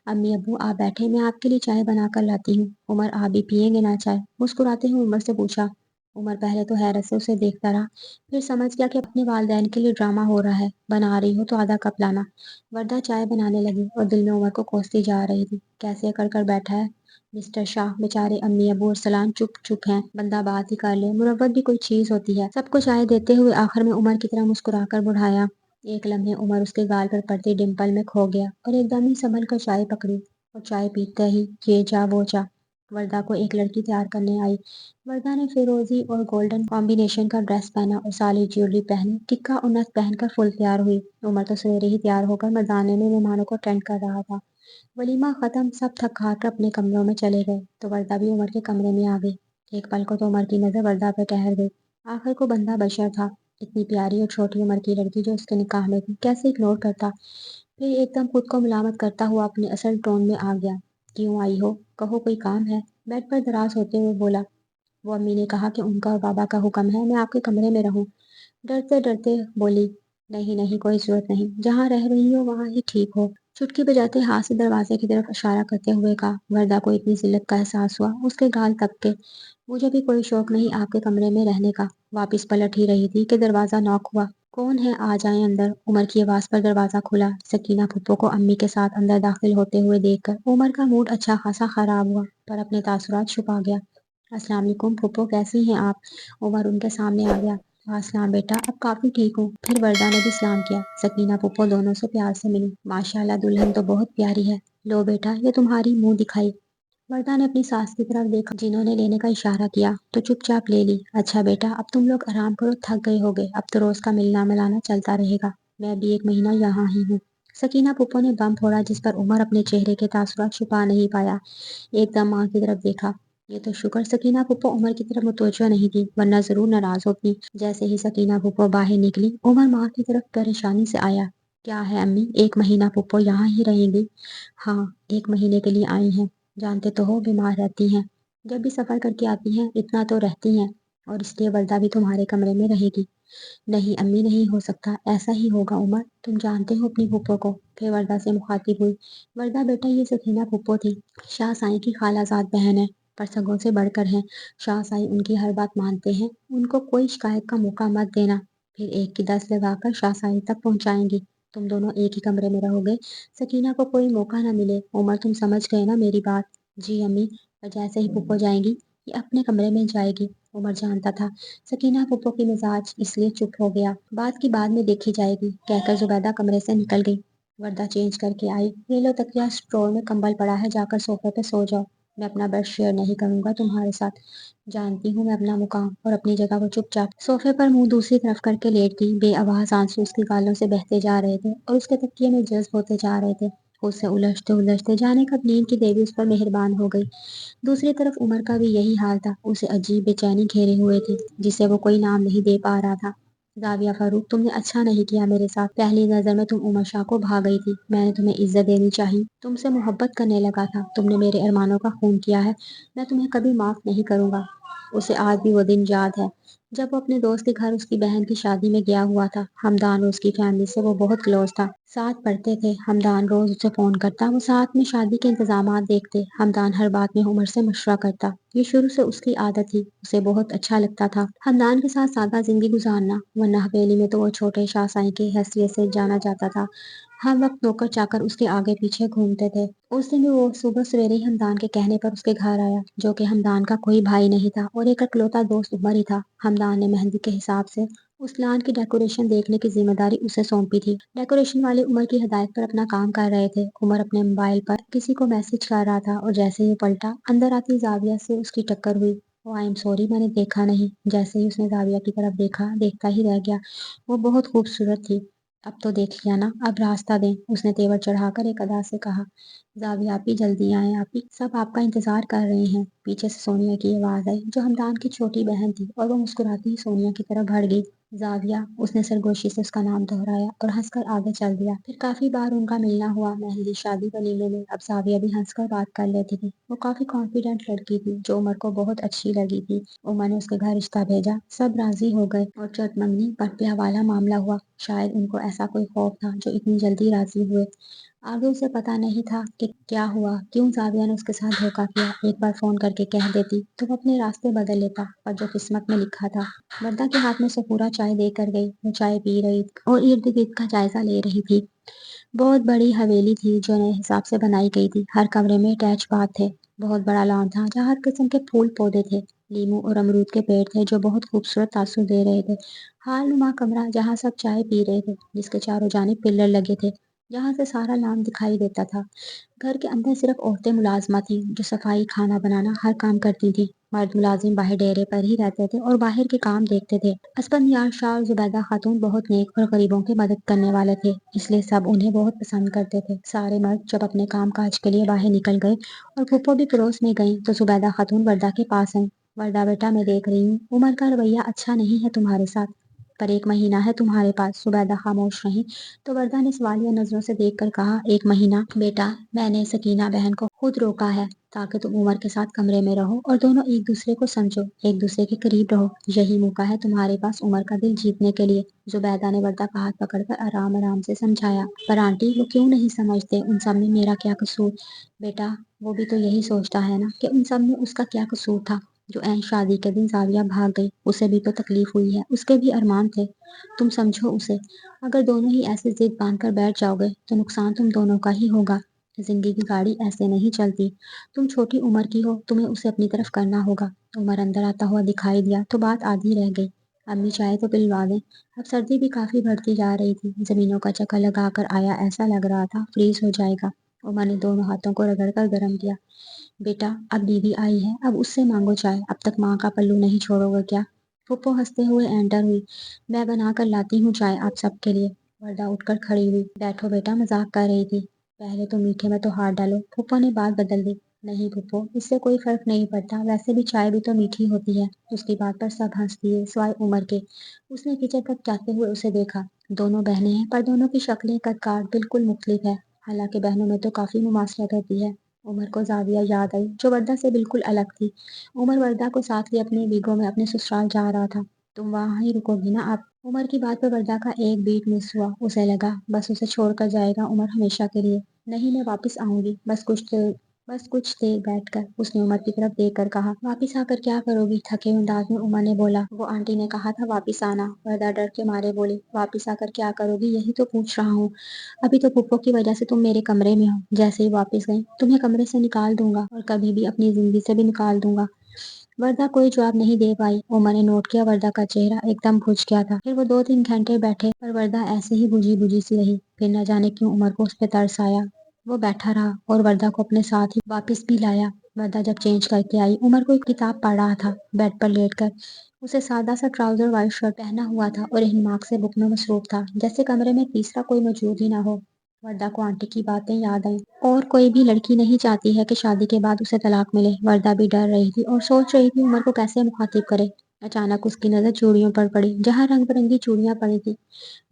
अम्मी अब्बू आप बैठे, मैं आपके लिए चाय बना कर लाती हूँ। उमर आप भी पियेंगे ना चाय? मुस्कुराते हुए उमर से पूछा। उमर पहले तो हैरत से उसे देखता रहा, फिर समझ गया कि अपने वालिदैन के लिए ड्रामा हो रहा है। बना रही हो तो आधा कप लाना। वर्दा चाय बनाने लगी और दिल में उमर को कोसती जा रही थी। कैसे अकड़ कर बैठा है मिस्टर शाह, बेचारे अम्मी अबू और सलाम चुप चुप हैं। बंदा बात ही कर ले, मुरव्वत भी कोई चीज होती है। सबको चाय देते हुए आखिर में उमर की तरह मुस्कुराकर बढ़ाया। एक लम्हे उमर उसके गाल पर पड़ती डिम्पल में खो गया और एकदम ही संभल कर चाय पकड़ी और चाय पीते ही ये जा वो जा वर्दा को एक लड़की तैयार करने आई। वर्दा ने फिरोजी और गोल्डन कॉम्बिनेशन का ड्रेस पहना और सारी ज्वेलरी पहनी। टिक्का और नथ पहनकर फुल तैयार हुई। उमर तो सवेरे ही तैयार होकर मर्दाने में मेहमानों को अटेंड कर रहा था। वलीमा खत्म, सब थक हार कर अपने कमरों में चले गए तो वर्दा भी उमर के कमरे में आ गई। एक पल को तो उमर की नजर वर्दा पर ठहर गई। आखिर को बंदा बशर था, इतनी प्यारी और छोटी उम्र की लड़की जो उसके निकाह में थी, कैसे इग्नोर करता। फिर एकदम खुद को मुलामत करता हुआ अपने असल टोन में आ गया। क्यों आई हो? कहो कोई काम है? बेड पर दराज होते हुए बोला। वो अम्मी ने कहा कि उनका और बाबा का हुक्म है मैं आपके कमरे में रहूं। डरते डरते बोली, नहीं नहीं कोई जरूरत नहीं, जहाँ रह रही हो वहाँ ही ठीक हो। चुटकी बजाते हाथ से दरवाजे की तरफ इशारा करते हुए कहा। वर्दा को इतनी जिल्लत का एहसास हुआ, उसके गाल तपके। मुझे भी कोई शौक नहीं आपके कमरे में रहने का। वापिस पलट ही रही थी कि दरवाजा नॉक हुआ। कौन है? आ जाएं अंदर। उमर की आवाज पर दरवाजा खुला। सकीना फुप्पो को अम्मी के साथ अंदर दाखिल होते हुए देखकर उमर का मूड अच्छा खासा खराब हुआ, पर अपने तासुरात छुपा गया। अस्सलाम वालेकुम फुप्पो, कैसी हैं आप? उमर उनके सामने आ गया। अस्सलाम बेटा, अब काफी ठीक हूँ। फिर वर्दा ने भी सलाम किया। सकीना फुप्पो दोनों से प्यार से मिली। माशाल्लाह दुल्हन तो बहुत प्यारी है। लो बेटा ये तुम्हारी मुंह दिखाई। वर्दा ने अपनी सास की तरफ देखा, जिन्होंने लेने का इशारा किया तो चुपचाप ले ली। अच्छा बेटा अब तुम लोग आराम करो, थक गए होगे, अब तो रोज का मिलना मिलाना चलता रहेगा। मैं भी 1 महीना यहाँ ही हूँ। सकीना फुप्पो ने बम फोड़ा, जिस पर उमर अपने चेहरे के तासुरात छुपा नहीं पाया। एकदम माँ की तरफ देखा। ये तो शुक्र सकीना फुप्पो उमर की तरफ मुतवज्जो नहीं थी, वरना जरूर नाराज होती। जैसे ही सकीना फुप्पो बाहर निकली, उमर माँ की तरफ परेशानी से आया। क्या है अम्मी, 1 महीना फुप्पो यहाँ ही रहेंगी? हाँ, 1 महीने के लिए आई हैं। जानते तो हो बीमार रहती हैं। जब भी सफर करके आती हैं इतना तो रहती हैं, और इसलिए वर्दा भी तुम्हारे कमरे में रहेगी। नहीं अम्मी नहीं हो सकता, ऐसा ही होगा उमर, तुम जानते हो अपनी फुप्पो को। फिर वर्दा से मुखातिब हुई। वर्दा बेटा ये सकीना फुप्पो थी, शाह साईं की खालाजाद बहन है, पर सगों से बढ़कर हैं। शाह साईं उनकी हर बात मानते हैं, उनको कोई शिकायत का मौका मत देना। फिर एक की 10 लगाकर शाह साईं तक पहुंचाएंगी। तुम दोनों एक ही कमरे में रहोगे, सकीना को कोई मौका ना मिले। उमर तुम समझ गए ना मेरी बात? जी अम्मी। और जैसे ही फुप्पो जाएंगी ये अपने कमरे में जाएगी। उमर जानता था सकीना फुप्पो की मिजाज, इसलिए चुप हो गया। बात की बाद में देखी जाएगी, कहकर जुबैदा कमरे से निकल गई। वर्दा चेंज करके आई। ये लो तकिया, स्टोर में कंबल पड़ा है, जाकर सोफे पे सो जाओ। मैं अपना बेड शेयर नहीं करूंगा तुम्हारे साथ। जानती हूँ मैं अपना मुकाम और अपनी जगह को। चुपचाप सोफे पर मुंह दूसरी तरफ करके लेट गई। बेआवाज आंसू उसके गालों से बहते जा रहे थे और उसके तकिए में जज्ब होते जा रहे थे। उससे उलझते उलझते जाने कब नींद की देवी उस पर मेहरबान हो गई। दूसरी तरफ उमर का भी यही हाल था। उसे अजीब बेचैनी घेरे हुए थी, जिसे वो कोई नाम नहीं दे पा रहा था। राबिया फारूक, तुमने अच्छा नहीं किया मेरे साथ। पहली नजर में तुम उमर शाह को भा गई थी। मैंने तुम्हें इज्जत देनी चाहिए, तुमसे मोहब्बत करने लगा था। तुमने मेरे अरमानों का खून किया है, मैं तुम्हें कभी माफ नहीं करूंगा। उसे आज भी वो दिन याद है जब वो अपने दोस्त के घर उसकी बहन की शादी में गया हुआ था। हमदान और उसकी फैमिली से वो बहुत क्लोज था, साथ पढ़ते थे। हमदान रोज उसे फोन करता, वो साथ में शादी के इंतजामात देखते। हमदान हर बात में उमर से मशवरा करता, ये शुरू से उसकी आदत थी, उसे बहुत अच्छा लगता था हमदान के साथ सादा जिंदगी गुजारना। वरना हवेली में तो वो छोटे शाह साईं की हैसियत से जाना जाता था। हर वक्त नौकर चाकर उसके आगे पीछे घूमते थे। उस दिन भी वो सुबह सवेरे ही हमदान के कहने पर उसके घर आया, जो कि हमदान का कोई भाई नहीं था और एक इकलौता दोस्त उमर ही था। हमदान ने मेहंदी के हिसाब से उस लॉन की डेकोरेशन देखने की जिम्मेदारी उसे सौंपी थी। डेकोरेशन वाले उमर की हदायत पर अपना काम कर रहे थे। उमर अपने मोबाइल पर किसी को मैसेज कर रहा था और जैसे ही पलटा, अंदर आती जाविया से उसकी टक्कर हुई। ओ आई एम सॉरी, मैंने देखा नहीं। जैसे ही उसने जाविया की तरफ देखा, देखता ही रह गया। वो बहुत खूबसूरत थी। अब तो देख लिया ना, अब रास्ता दें, उसने तेवर चढ़ाकर एक अदा से कहा। जाविया आपी, जल्दी आए आपी, सब आपका इंतजार कर रहे हैं। पीछे से सोनिया की आवाज आई, जो हमदान की छोटी बहन थी, और वो मुस्कुराती ही सोनिया की तरफ बढ़ गई। जाविया, उसने सरगोशी से उसका नाम दोहराया और हंसकर आगे चल दिया। फिर काफी बार उनका मिलना हुआ, मेहंदी, शादी, वलीमे में। अब जाविया भी हंसकर बात कर लेती थी। वो काफी कॉन्फिडेंट लड़की थी, जो उमर को बहुत अच्छी लगी थी। उमर ने उसके घर रिश्ता भेजा, सब राजी हो गए और चटमंगनी पर ब्याह वाला मामला हुआ। शायद उनको ऐसा कोई खौफ था जो इतनी जल्दी राजी हुए। आगे उसे पता नहीं था कि क्या हुआ, क्यों जाविया ने उसके साथ धोखा किया। एक बार फोन करके कह देती तो वो अपने रास्ते बदल लेता, पर जो किस्मत में लिखा था। वर्दा के हाथ में से पूरा चाय देकर गई। वो चाय पी रही और इर्द गिर्द का जायजा ले रही थी। बहुत बड़ी हवेली थी, जो नए हिसाब से बनाई गई थी। हर कमरे में अटैच बाथ थे। बहुत बड़ा लॉन था, जहाँ हर किस्म के फूल पौधे थे। लीमू और अमरूद के पेड़ थे, जो बहुत खूबसूरत तासुर दे रहे थे। हाल नुमा कमरा, जहाँ सब चाय पी रहे थे, जिसके चारों जानिब पिलर लगे थे, जहाँ से सारा लॉन दिखाई देता था। घर के अंदर सिर्फ औरतें मुलाजमा थी, जो सफाई, खाना बनाना, हर काम करती थी। मर्द मुलाजिम बाहर डेरे पर ही रहते थे और बाहर के काम देखते थे। असफंदियार शाह और जुबैदा खातून बहुत नेक और गरीबों की मदद करने वाले थे, इसलिए सब उन्हें बहुत पसंद करते थे। सारे मर्द जब अपने काम काज के लिए बाहर निकल गए और फूफो भी पड़ोस में गई, तो जुबैदा खातून वर्दा के पास आई। वर्दा बेटा, मैं देख रही हूँ उमर का रवैया अच्छा नहीं है तुम्हारे साथ, पर 1 महीना है तुम्हारे पास। जुबैदा खामोश रही तो वर्दा ने सवालिया नजरों से देखकर कहा, 1 महीना? बेटा, मैंने सकीना बहन को खुद रोका है, ताकि तुम उमर के साथ कमरे में रहो और दोनों एक दूसरे को समझो, एक दूसरे के करीब रहो। यही मौका है तुम्हारे पास उमर का दिल जीतने के लिए। जुबैदा ने वर्दा का हाथ पकड़कर आराम आराम से समझाया। पर आंटी, वो क्यों नहीं समझते? उन सब में मेरा क्या कसूर? बेटा, वो भी तो यही सोचता है ना कि उन सब में उसका क्या कसूर था। जो ऐन शादी के दिन जाविया भाग गई, उसे भी तो तकलीफ हुई है, उसके भी अरमान थे। तुम समझो उसे। अगर दोनों ही ऐसे जिद बांध कर बैठ जाओगे तो नुकसान तुम दोनों का ही होगा। जिंदगी की गाड़ी ऐसे नहीं चलती। तुम छोटी उम्र की हो, तुम्हें उसे अपनी तरफ करना होगा। उमर अंदर आता हुआ दिखाई दिया तो बात आधी रह गई। अम्मी चाहे तो पिलवा दें। अब सर्दी भी काफी बढ़ती जा रही थी। जमीनों का चक्कर लगाकर आया, ऐसा लग रहा था फ्रीज हो जाएगा। उमर ने दोनों हाथों को रगड़कर गर्म किया। बेटा, अब बीवी आई है, अब उससे मांगो चाय। अब तक माँ का पल्लू नहीं छोड़ोगे क्या? फूफो हंसते हुए एंटर हुई। मैं बना कर लाती हूँ चाय आप सबके लिए। वर्दा उठकर खड़ी हुई। बैठो बेटा, मजाक कर रही थी। पहले तो मीठे में तो हाथ डालो। फूफो ने बात बदल दी। नहीं फूफो, इससे कोई फर्क नहीं पड़ता, वैसे भी चाय भी तो मीठी होती है। उसकी बात पर सब हंस दिए, सिवाय उमर के। उसने किचन तक जाते हुए उसे देखा। दोनों बहनें हैं, पर दोनों की शक्लें, कद काठ बिल्कुल मुख्तलिफ है। हालांकि बहनों में तो काफी मुमासलत होती है। उमर को जाविया याद आई, जो वर्दा से बिल्कुल अलग थी। उमर वर्दा को साथ लिए अपनी बीगों में अपने ससुराल जा रहा था। तुम वहां ही रुकोगी ना आप? उमर की बात पर वर्दा का एक बीट मिस हुआ। उसे लगा बस उसे छोड़कर जाएगा उमर हमेशा के लिए। नहीं, मैं वापस आऊंगी, बस कुछ देर बैठकर। उसने उमर की तरफ देखकर कहा। वापस आकर क्या करोगी? थके अंदाज में उमर ने बोला। वो आंटी ने कहा था वापस आना। वर्दा डर के मारे बोली। वापस आकर क्या करोगी, यही तो पूछ रहा हूँ। अभी तो पुप्पो की वजह से तुम मेरे कमरे में हो। जैसे ही वापस गई, तुम्हें कमरे से निकाल दूंगा और कभी भी अपनी जिंदगी से भी निकाल दूंगा। वर्दा कोई जवाब नहीं दे पाई। उमर ने नोट किया, वर्दा का चेहरा एकदम बुझ गया था। फिर वो 2-3 घंटे बैठे, पर वर्दा ऐसे ही बुझी बुझी सी रही। फिर न जाने क्यों उमर को उस पर तरस आया। वो बैठा रहा और वर्दा को अपने साथ ही वापस भी लाया। वर्दा जब चेंज करके आई, उमर को एक किताब पढ़ रहा था, बेड पर लेटकर। उसे सादा सा ट्राउजर, वाइट शर्ट पहना हुआ था और दिमाग से बुक में मसरूफ था, जैसे कमरे में तीसरा कोई मौजूद ही ना हो। वर्दा को आंटी की बातें याद आई। और कोई भी लड़की नहीं चाहती है कि शादी के बाद उसे तलाक मिले। वर्दा भी डर रही थी और सोच रही थी उमर को कैसे मुखातिब करे। अचानक उसकी नजर चूड़ियों पर पड़ी, जहाँ रंग बिरंगी चूड़ियां पड़ी थी।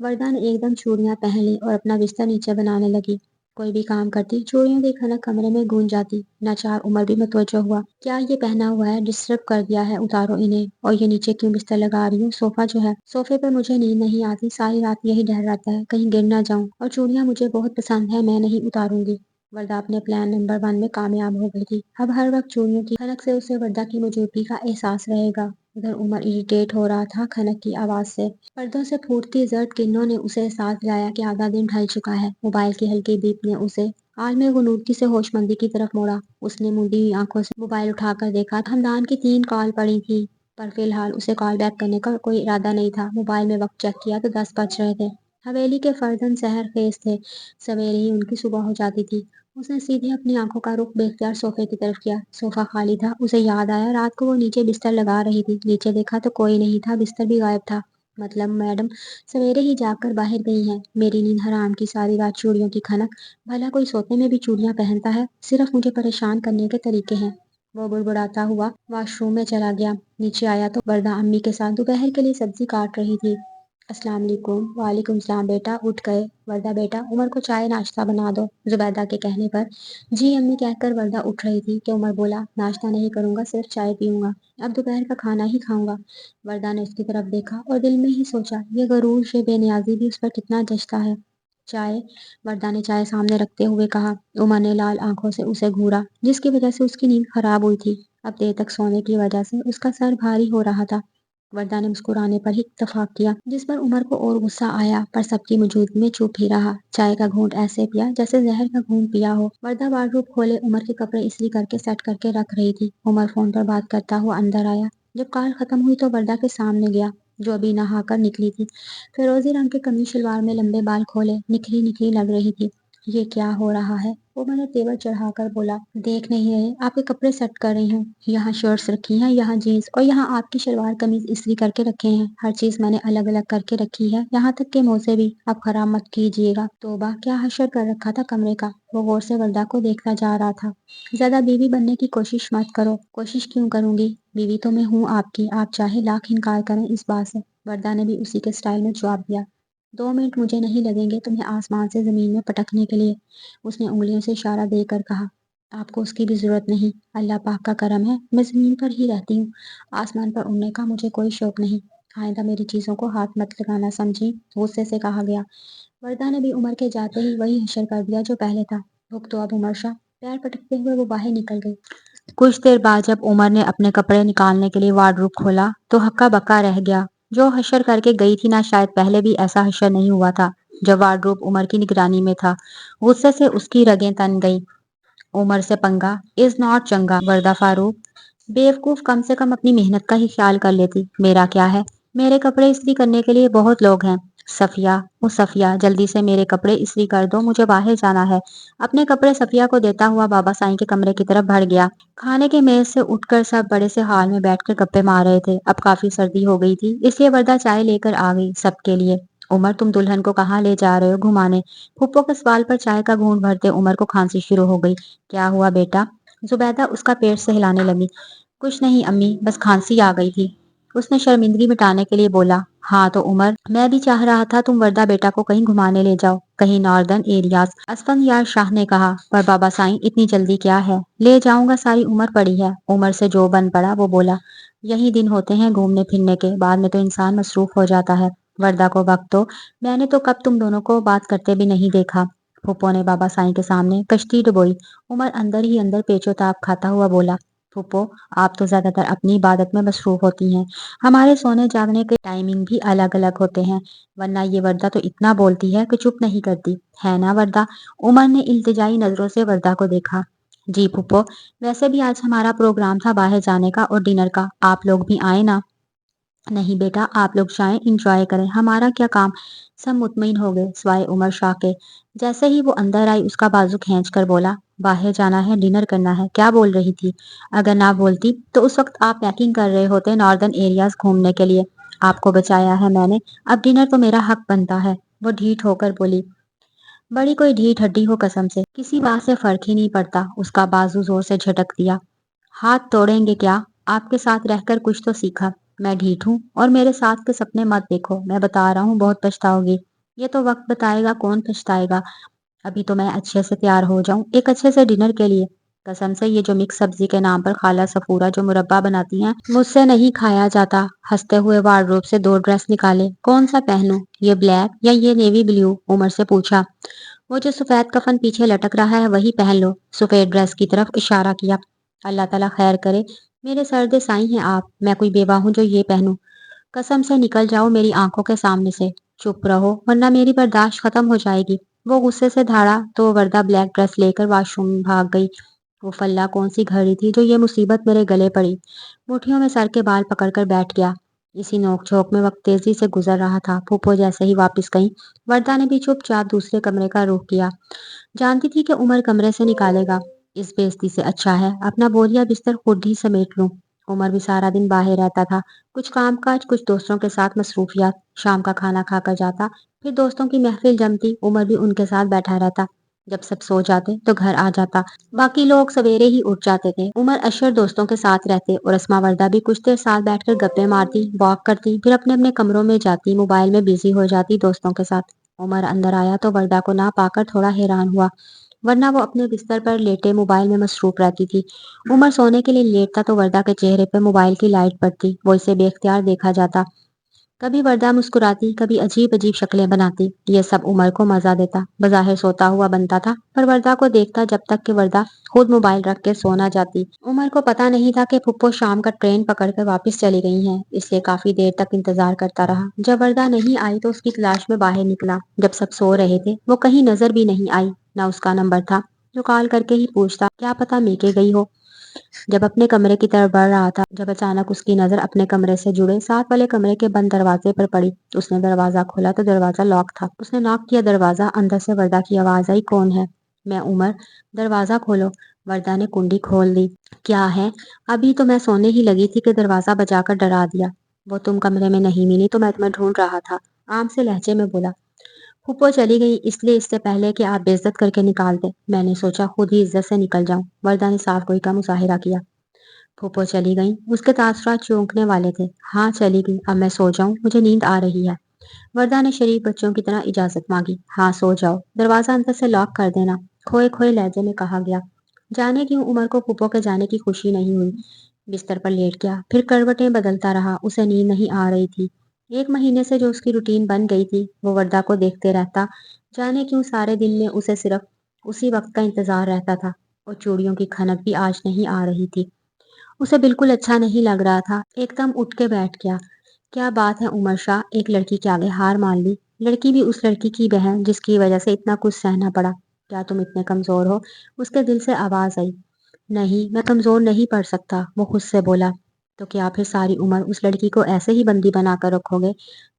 वर्दा ने एकदम चूड़ियां पहन ली और अपना बिस्तर नीचे बनाने लगी। कोई भी काम करती, चूड़ियों की खनक कमरे में गूंज जाती। नाचार उमर भी मुतवज्जो हुआ। क्या ये पहना हुआ है? डिस्टर्ब कर दिया है? उतारो इन्हें। और ये नीचे क्यों बिस्तर लगा रही हूँ? सोफा जो है, सोफे पर मुझे नींद नहीं आती, सारी रात यही डर रहता है कहीं गिर ना जाऊं। और चूड़ियां मुझे बहुत पसंद है, मैं नहीं उतारूंगी। वर्दा अपने प्लान नंबर 1 में कामयाब हो गई थी। अब हर वक्त चूड़ियों की खनक से उसे वर्दा की मौजूदगी का एहसास रहेगा। उधर उमर इरिटेट हो रहा था खनक की आवाज से। पर्दों से फूटती जर्द किरणों ने उसे एहसास दिलाया कि आधा दिन ढल चुका है। मोबाइल की हल्की बीप ने उसे आलमी गुनूदगी से होशमंदी की तरफ मोड़ा। उसने मुंदी हुई आंखों से मोबाइल उठाकर देखा। हमदान की 3 कॉल पड़ी थी। पर फिलहाल उसे कॉल बैक करने का कोई इरादा नहीं था। मोबाइल में वक्त चेक किया तो 10 बज रहे थे। हवेली के फर्जंद सहर खेज थे। सवेरे ही उनकी सुबह हो जाती थी। उसने सीधे अपनी आंखों का रुख बेख्तियार सोफे की तरफ किया। सोफा खाली था। उसे याद आया रात को वो नीचे बिस्तर लगा रही थी। नीचे देखा तो कोई नहीं था, बिस्तर भी गायब था। मतलब मैडम सवेरे ही जाकर बाहर गई हैं। मेरी नींद हराम की, सारी रात चूड़ियों की खनक। भला कोई सोते में भी चूड़ियां पहनता है? सिर्फ मुझे परेशान करने के तरीके हैं। वो बुड़बुड़ाता हुआ वॉशरूम में चला गया। नीचे आया तो वरदा अम्मी के साथ दोपहर के लिए सब्जी काट रही थी। अस्सलाम वालेकुम। वालेकुम सलाम बेटा, उठ गए? वरदा बेटा उमर को चाय नाश्ता बना दो। जुबैदा के कहने पर जी अम्मी कहकर वरदा उठ रही थी कि उमर बोला नाश्ता नहीं करूंगा, सिर्फ चाय पीऊंगा। अब दोपहर का खाना ही खाऊंगा। वरदा ने उसकी तरफ देखा और दिल में ही सोचा ये गरूर से बेनियाजी भी उस पर कितना जचता है। चाय। वरदा ने चाय सामने रखते हुए कहा। उमर ने लाल आंखों से उसे घूरा, जिसकी वजह से उसकी नींद खराब हुई थी। अब देर तक सोने की वजह से उसका सर भारी हो रहा था। वरदा ने मुस्कुराने पर ही इत्तफाक किया, जिस पर उमर को और गुस्सा आया, पर सबकी मौजूदगी में चुप ही रहा। चाय का घूंट ऐसे पिया जैसे जहर का घूंट पिया हो। वरदा वार्डरोब खोले उमर के कपड़े इस्त्री करके सेट करके रख रही थी। उमर फोन पर बात करता हुआ अंदर आया। जब कॉल खत्म हुई तो वरदा के सामने गया, जो अभी नहाकर निकली थी। फिरोजी रंग के कमीज शलवार में लंबे बाल खोले, निखरी निखरी लग रही थी। ये क्या हो रहा है? वो मैंने तेवर चढ़ाकर बोला। देख नहीं रहे, आपके कपड़े सेट कर रही हूँ। यहाँ शर्ट्स रखी हैं, यहाँ जीन्स, और यहाँ आपकी शलवार कमीज इस्त्री करके रखे हैं। हर चीज मैंने अलग अलग करके रखी है, यहाँ तक के मोजे भी। आप खराब मत कीजिएगा। तोबा, क्या हशर कर रखा था कमरे का। वो गौर से वरदा को देखता जा रहा था। ज्यादा बीवी बनने की कोशिश मत करो। कोशिश क्यों करूंगी? बीवी तो मैं हूँ आपकी, आप चाहे लाख इनकार करें इस बात से। वरदा ने भी उसी के स्टाइल में जवाब दिया। 2 मिनट मुझे नहीं लगेंगे तुम्हें आसमान से जमीन में पटकने के लिए। उसने उंगलियों से इशारा देकर कहा। आपको उसकी भी जरूरत नहीं, अल्लाह पाक का करम है मैं जमीन पर ही रहती हूँ। आसमान पर उड़ने का मुझे कोई शौक नहीं। आइंदा मेरी चीजों को हाथ मत लगाना, समझी? गुस्से से कहा गया। वरदा ने भी उमर के जाते ही वही हशर कर दिया जो पहले था। रुक तो अब उमर शाह। पैर पटकते हुए वो बाहर निकल गई। कुछ देर बाद जब उमर ने अपने कपड़े निकालने के लिए वार्डरोब खोला तो हक्का बक्का रह गया। जो हशर करके गई थी ना, शायद पहले भी ऐसा हशर नहीं हुआ था जब वार्डरोब उमर की निगरानी में था। गुस्से से उसकी रगें तन गई। उमर से पंगा इज नॉट चंगा वरदा फारूक। बेवकूफ, कम से कम अपनी मेहनत का ही ख्याल कर लेती। मेरा क्या है, मेरे कपड़े इस्त्री करने के लिए बहुत लोग हैं। सफिया, ओ सफिया, जल्दी से मेरे कपड़े इस्त्री कर दो, मुझे बाहर जाना है। अपने कपड़े सफिया को देता हुआ बाबा साईं के कमरे की तरफ बढ़ गया। खाने के मेज से उठकर सब बड़े से हाल में बैठकर गप्पे मार रहे थे। अब काफी सर्दी हो गई थी, इसलिए वरदा चाय लेकर आ गई सबके लिए। उमर, तुम दुल्हन को कहाँ ले जा रहे हो घुमाने? फुप्पो के सवाल पर चाय का घूंट भरते उमर को खांसी शुरू हो गई। क्या हुआ बेटा? जुबैदा उसका पेट से हिलाने लगी। कुछ नहीं अम्मी, बस खांसी आ गई थी। उसने शर्मिंदगी मिटाने के लिए बोला। हाँ तो उमर, मैं भी चाह रहा था तुम वरदा बेटा को कहीं घुमाने ले जाओ, कहीं नॉर्दर्न एरियाज। असफंयार शाह ने कहा। पर बाबा साईं, इतनी जल्दी क्या है? ले जाऊंगा, सारी उम्र पड़ी है। उमर से जो बन पड़ा वो बोला। यही दिन होते हैं घूमने फिरने के, बाद में तो इंसान मसरूफ हो जाता है। वरदा को वक्त दो, मैंने तो कब तुम दोनों को बात करते भी नहीं देखा। फूफो ने बाबा साईं के सामने कश्ती डुबोई। उमर अंदर ही अंदर पेचोताप खाता हुआ बोला। फूफो, आप तो ज्यादातर अपनी इबादत में मसरूफ होती हैं, हमारे सोने जागने के टाइमिंग भी अलग अलग होते हैं। वरना ये वरदा तो इतना बोलती है कि चुप नहीं करती, है ना वरदा? उमर ने इल्तिजाई नजरों से वरदा को देखा। जी फूफो, वैसे भी आज हमारा प्रोग्राम था बाहर जाने का और डिनर का, आप लोग भी आए ना? नहीं बेटा, आप लोग जाएं, इंजॉय करें, हमारा क्या काम। सब मुतमईन हो गए सिवाय उमर शाह के। जैसे ही वो अंदर आई उसका बाजू खींच कर बोला। बाहर जाना है, डिनर करना है, क्या बोल रही थी? अगर ना बोलती तो उस वक्त आप पैकिंग कर रहे होते नॉर्दर्न एरियाज घूमने के लिए। आपको बचाया है मैंने, अब डिनर तो मेरा हक बनता है। वो ढीठ होकर बोली। बड़ी कोई ढीठ हड्डी हो कसम से, किसी बात से फर्क ही नहीं पड़ता। उसका बाजू जोर से झटक दिया। हाथ तोड़ेंगे क्या? आपके साथ रहकर कुछ तो सीखा। मैं ढीठ हूँ और मेरे साथ के सपने मत देखो, मैं बता रहा हूँ बहुत पछताओगी। ये तो वक्त बताएगा कौन पछताएगा। अभी तो मैं अच्छे से तैयार हो जाऊं एक अच्छे से डिनर के लिए। कसम से ये जो मिक्स सब्जी के नाम पर खाला सफूरा जो मुरब्बा बनाती हैं, मुझसे नहीं खाया जाता। हंसते हुए वार्डरोब से 2 ड्रेस निकाले। कौन सा पहनूं, ये ब्लैक या ये नेवी ब्लू? उमर से पूछा। वो जो सफेद कफन पीछे लटक रहा है वही पहन लो। सफेद ड्रेस की तरफ इशारा किया। अल्लाह ताला खैर करे, मेरे सर्दे साईं हैं आप, मैं कोई बेवा हूँ जो ये पहनूं? कसम से निकल जाओ मेरी आंखों के सामने से। चुप रहो वरना मेरी बर्दाश्त खत्म हो जाएगी। वो गुस्से से धाड़ा तो वरदा ब्लैक ड्रेस लेकर वॉशरूम में भाग गई। वो फल्ला कौन सी घड़ी थी जो ये मुसीबत मेरे गले पड़ी। मुठियों में सर के बाल पकड़कर बैठ गया। इसी नोक-झोंक में वक्त तेजी से गुजर रहा था। फूफो जैसे ही वापस गईं, वर्दा ने भी चुपचाप दूसरे कमरे का रुख किया। जानती थी कि उमर कमरे से निकालेगा। इस बेइज्जती से अच्छा है अपना बोरिया बिस्तर खुद ही समेट लूं। उमर भी सारा दिन बाहर रहता था, कुछ कामकाज, कुछ दोस्तों के साथ मसरूफियात। शाम का खाना खाकर जाता, फिर दोस्तों की महफिल जमती, उमर भी उनके साथ बैठा रहता। जब सब सो जाते तो घर आ जाता। बाकी लोग सवेरे ही उठ जाते थे। उमर अशर दोस्तों के साथ रहते और अस्मा वर्दा भी कुछ देर साथ बैठकर गप्पे मारती, वॉक करती, फिर अपने अपने कमरों में जाती, मोबाइल में बिजी हो जाती दोस्तों के साथ। उमर अंदर आया तो वर्दा को ना पाकर थोड़ा हैरान हुआ, वरना वो अपने बिस्तर पर लेटे मोबाइल में मसरूफ रहती थी। उमर सोने के लिए लेटता तो वर्दा के चेहरे पर मोबाइल की लाइट पड़ती, वो इसे बेख्तियार देखा जाता। कभी वर्दा मुस्कुराती, कभी अजीब अजीब शक्लें बनाती। ये सब उमर को मजा देता। बज़ाहिर सोता हुआ बनता था, पर वर्दा को देखता जब तक कि वर्दा खुद मोबाइल रख के सो ना जाती। उमर को पता नहीं था कि फुप्पो शाम का ट्रेन पकड़कर वापस चली गई हैं, इसलिए काफी देर तक इंतजार करता रहा। जब वर्दा नहीं आई तो उसकी तलाश में बाहर निकला। जब सब सो रहे थे, वो कहीं नजर भी नहीं आई। ना उसका नंबर था जो कॉल करके ही पूछता, क्या पता मीके गई हो। जब अपने कमरे की तरफ बढ़ रहा था, जब अचानक उसकी नजर अपने कमरे से जुड़े साथ वाले कमरे के बंद दरवाजे पर पड़ी। उसने दरवाजा खोला तो दरवाजा लॉक था। उसने नॉक किया दरवाजा, अंदर से वर्दा की आवाज आई, कौन है? मैं उमर। दरवाजा खोलो। वर्दा ने कुंडी खोल दी। क्या है? अभी तो मैं सोने ही लगी थी कि दरवाजा बजाकर डरा दिया। वो तुम कमरे में नहीं मिली तो मैं तुम्हें ढूंढ रहा था, आम से लहजे में बोला। फूफो चली गई इसलिए इससे पहले कि आप बेइज्जत करके निकाल दे, मैंने सोचा खुद ही इज्जत से निकल जाऊं। वर्दा ने साफ गोई का मुजाहिरा किया। फूफो चली गई, उसके तासुरात चौंकने वाले थे। हाँ चली गई, अब मैं सो जाऊं, मुझे नींद आ रही है। वर्दा ने शरीफ बच्चों की तरह इजाजत मांगी। हाँ सो जाओ, दरवाजा अंदर से लॉक कर देना, खोए खोए लहजे में कहा गया। जाने क्यों उमर को फूफो के जाने की खुशी नहीं हुई। बिस्तर पर लेट गया, फिर करवटें बदलता रहा, उसे नींद नहीं आ रही थी। एक महीने से जो उसकी रूटीन बन गई थी, वो वर्दा को देखते रहता। जाने क्यों सारे दिन में उसे सिर्फ उसी वक्त का इंतजार रहता था, और चूड़ियों की खनक भी आज नहीं आ रही थी। उसे बिल्कुल अच्छा नहीं लग रहा था। एकदम उठ के बैठ गया। क्या बात है उमर शाह, एक लड़की के आगे हार मान ली। लड़की भी उस लड़की की बहन जिसकी वजह से इतना कुछ सहना पड़ा। क्या तुम इतने कमजोर हो? उसके दिल से आवाज आई। नहीं, मैं कमजोर नहीं पड़ सकता, वो खुद से बोला। तो क्या फिर सारी उम्र उस लड़की को ऐसे ही बंदी बनाकर रखोगे?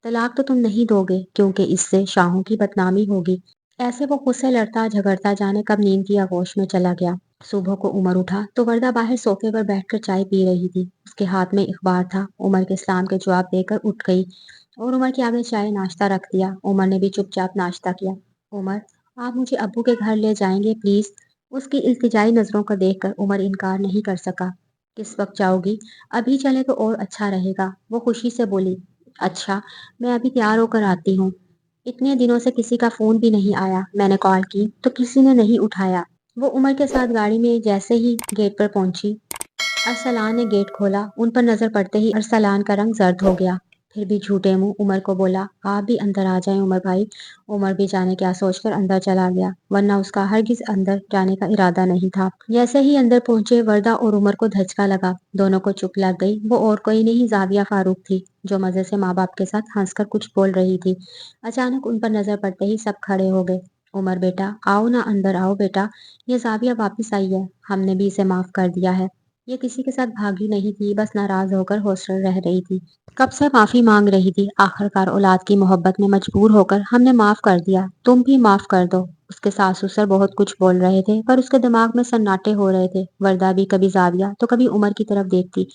तलाक तो तुम नहीं दोगे, क्योंकि इससे शाहों की बदनामी होगी। ऐसे वो खुद से लड़ता झगड़ता जाने कब नींद की आगोश में चला गया। सुबह को उमर उठा तो वर्दा बाहर सोफे पर बैठकर चाय पी रही थी। उसके हाथ में अखबार था। उमर के सलाम के जवाब देकर उठ गई और उमर के आगे चाय नाश्ता रख दिया। उमर ने भी चुपचाप नाश्ता किया। उमर, आप मुझे अब्बू के घर ले जाएंगे प्लीज? उसकी इल्तिजाई नजरों को देखकर उमर इनकार नहीं कर सका। किस वक्त जाओगी? अभी चले तो और अच्छा रहेगा, वो खुशी से बोली। अच्छा, मैं अभी तैयार होकर आती हूँ। इतने दिनों से किसी का फोन भी नहीं आया, मैंने कॉल की तो किसी ने नहीं उठाया। वो उमर के साथ गाड़ी में जैसे ही गेट पर पहुंची, अरसलान ने गेट खोला। उन पर नजर पड़ते ही अरसलान का रंग जर्द हो गया। फिर भी झूठे मुंह उमर को बोला, आप भी अंदर आ जाएं उमर भाई। उमर भी जाने क्या सोचकर अंदर चला गया, वरना उसका हरगिज अंदर जाने का इरादा नहीं था। जैसे ही अंदर पहुंचे, वर्दा और उमर को धचका लगा। दोनों को चुप लग गई। वो और कोई नहीं, जाविया फारूक थी, जो मजे से माँ बाप के साथ हंसकर कुछ बोल रही थी। अचानक उन पर नजर पड़ते ही सब खड़े हो गए। उमर बेटा आओ ना, अंदर आओ बेटा। ये जाविया वापस आई है, हमने भी इसे माफ कर दिया है। ये किसी के साथ भागी नहीं थी, बस नाराज होकर हॉस्टल रह रही थी। कब से माफी मांग रही थी, आखिरकार औलाद की मोहब्बत में मजबूर होकर हमने माफ कर दिया, तुम भी माफ कर दो। उसके सास ससुर बहुत कुछ बोल रहे थे, पर उसके दिमाग में सन्नाटे हो रहे थे। वर्दा भी कभी जाविया तो कभी उमर की तरफ देखती।